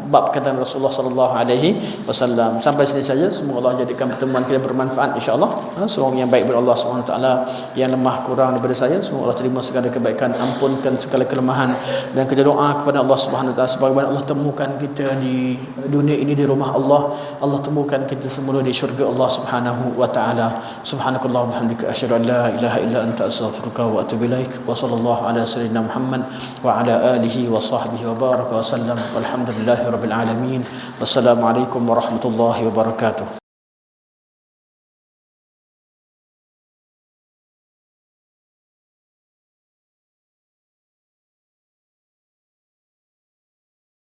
bab kata Rasulullah sallallahu alaihi wasallam. Sampai sini saja. Semoga Allah jadikan pertemuan kita bermanfaat, insya-Allah. Semoga yang baik dari Allah Subhanahu taala, yang lemah kurang daripada saya, semoga Allah terima segala kebaikan, ampunkan segala kelemahan, dan kita doa kepada Allah Subhanahu taala sebagaimana Allah temukan kita di dunia ini di rumah Allah, Allah temukan kita semula di syurga Allah Subhanahu wa taala. Subhanakallah wa bihamdika asyhadu an la ilaha illa anta astaghfiruka wa atubu ilaik. Wa sallallahu ala sayyidina Muhammad wa ala alihi wa sahbihi wa baraka wa sallam. Walhamdulillahi rabbil alamin. Wassalamualaikum warahmatullahi wabarakatuh.